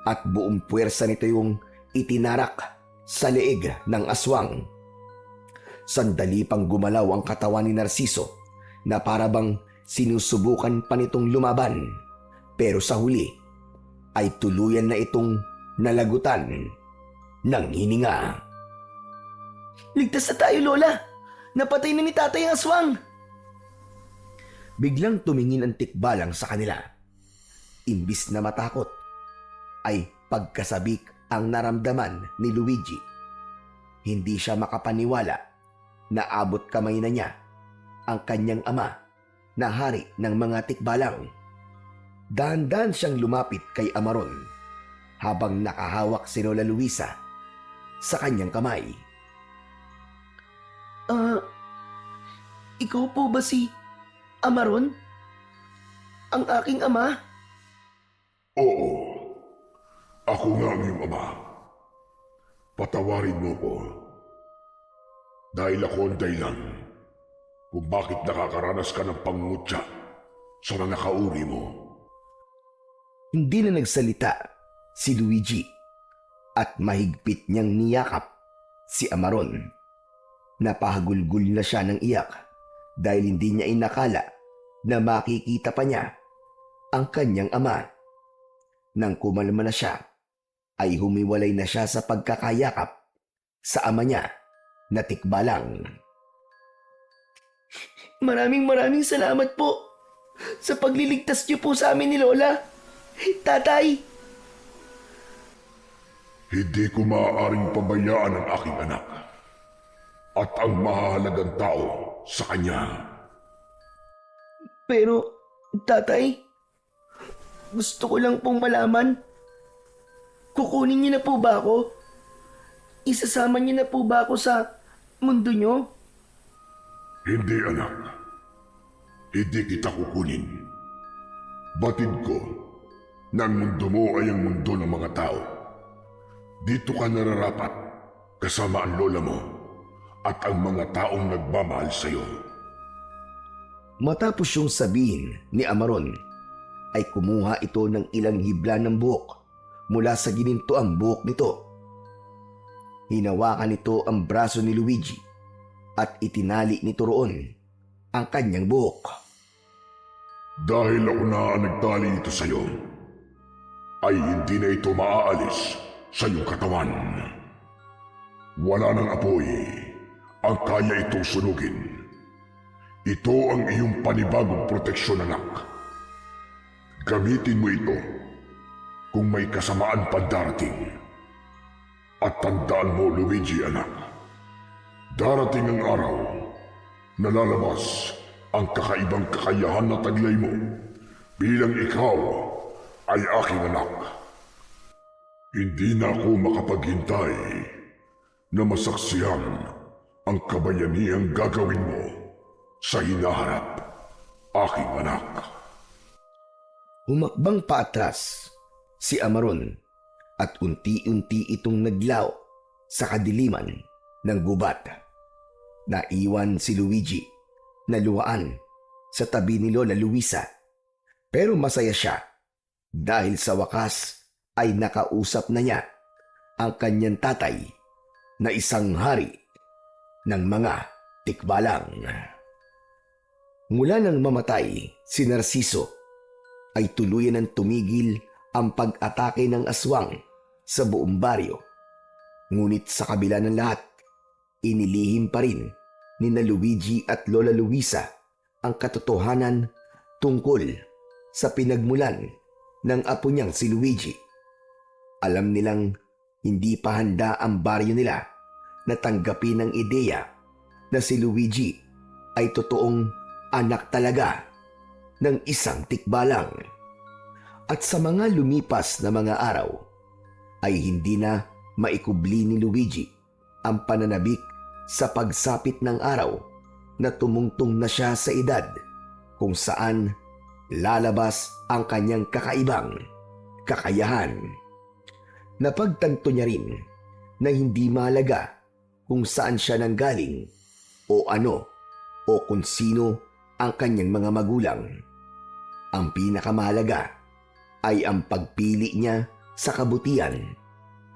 at buong puwersa nito yung itinarak sa leeg ng aswang. Sandali pang gumalaw ang katawan ni Narciso na parabang sinusubukan pa nitong lumaban, pero sa huli ay tuluyan na itong nalagutan ng hininga. Ligtas na tayo, Lola. Napatay na ni tatay ang aswang. Biglang tumingin ang tikbalang sa kanila. Imbis na matakot, ay pagkasabik ang naramdaman ni Luigi. Hindi siya makapaniwala na abot kamay na niya ang kanyang ama na hari ng mga tikbalang. Dahan-dahan siyang lumapit kay Amaron habang nakahawak si Lola Luisa sa kanyang kamay. Ikaw po ba si Amaron? Ang aking ama? Oo, ako nga ang iyong ama. Patawarin mo ko. Dahil ako ang dahilan kung bakit nakakaranas ka ng pangungutya sa mga kauri mo. Hindi na nagsalita si Luigi at mahigpit niyang niyakap si Amaron. Napahagulgul na siya ng iyak dahil hindi niya inakala na makikita pa niya ang kanyang ama. Nang kumalma na siya, ay humiwalay na siya sa pagkakayakap sa ama niya na tikbalang. Maraming salamat po sa pagliligtas niyo po sa amin ni Lola. Tatay! Hindi ko maaaring pabayaan ang aking anak at ang mahalagang tao sa kanya. Pero, tatay, gusto ko lang pong malaman. Kukunin niyo na po ba ako? Isasama niyo na po ba ako sa mundo niyo? Hindi, anak. Hindi kita kukunin. Batid ko na ang mundo mo ay ang mundo ng mga tao. Dito ka nararapat kasama ang lola mo at ang mga taong nagmamahal sa iyo. Matapos yung sabihin ni Amaron, ay kumuha ito ng ilang hibla ng buhok mula sa ginintoang buhok nito. Hinawakan nito ang braso ni Luigi at itinali nito roon ang kanyang buhok. Dahil ako na ang nagtali ito sa iyo, ay hindi na ito maaalis sa iyong katawan. Wala nang apoy ang kaya itong sunugin. Ito ang iyong panibagong proteksyon, anak. Gamitin mo ito kung may kasamaan pa darating. At tandaan mo, Luigi, anak, darating ang araw na lalabas ang kakaibang kakayahan na taglay mo bilang ikaw ay aking anak. Hindi na ako makapaghintay na masaksihan ang kabayanihang gagawin mo sa hinaharap, aking anak. Humakbang paatras si Amaron at unti-unti itong naglaw sa kadiliman ng gubat. Naiwan si Luigi na luwaan sa tabi ni Lola Luisa, pero masaya siya dahil sa wakas ay nakausap na niya ang kanyang tatay na isang hari ng mga tikbalang. Mula nang mamatay si Narciso ay tuluyan ng tumigil ang pag-atake ng aswang sa buong baryo. Ngunit sa kabila ng lahat, inilihim pa rin ni na Luigi at Lola Luisa ang katotohanan tungkol sa pinagmulan ng apo niyang si Luigi. Alam nilang hindi pa handa ang baryo nila na tanggapin ang ideya na si Luigi ay totoong anak talaga ng isang tikbalang. At sa mga lumipas na mga araw, ay hindi na maikubli ni Luigi ang pananabik sa pagsapit ng araw na tumungtong na siya sa edad kung saan lalabas ang kanyang kakaibang kakayahan. Napagtanto niya rin na hindi mahalaga kung saan siya nanggaling o ano o kung sino ang kanyang mga magulang. Ang pinakamahalaga ay ang pagpili niya sa kabutihan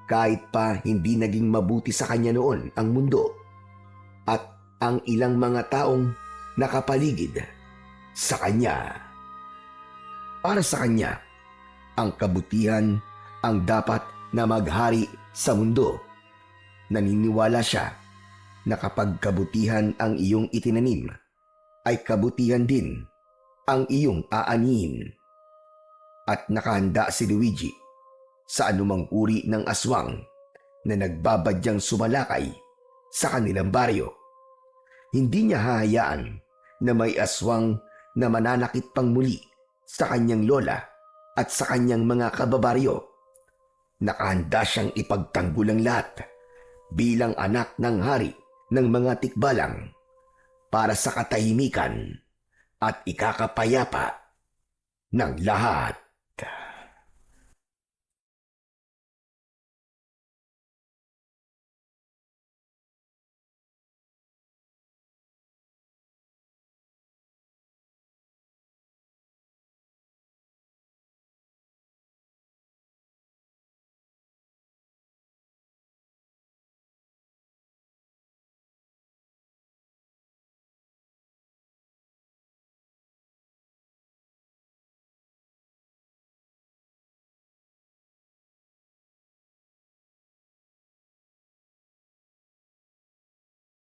kahit pa hindi naging mabuti sa kanya noon ang mundo at ang ilang mga taong nakapaligid sa kanya. Para sa kanya, ang kabutihan ang dapat na maghari sa mundo. Naniniwala siya na kapag kabutihan ang iyong itinanim, ay kabutihan din ang iyong aanihin. At nakahanda si Luigi sa anumang uri ng aswang na nagbabadyang sumalakay sa kanilang baryo. Hindi niya hahayaan na may aswang na mananakit pang muli sa kanyang lola at sa kanyang mga kababaryo. Nakahanda siyang ipagtanggol ang lahat bilang anak ng hari ng mga tikbalang para sa katahimikan at ikakapayapa ng lahat.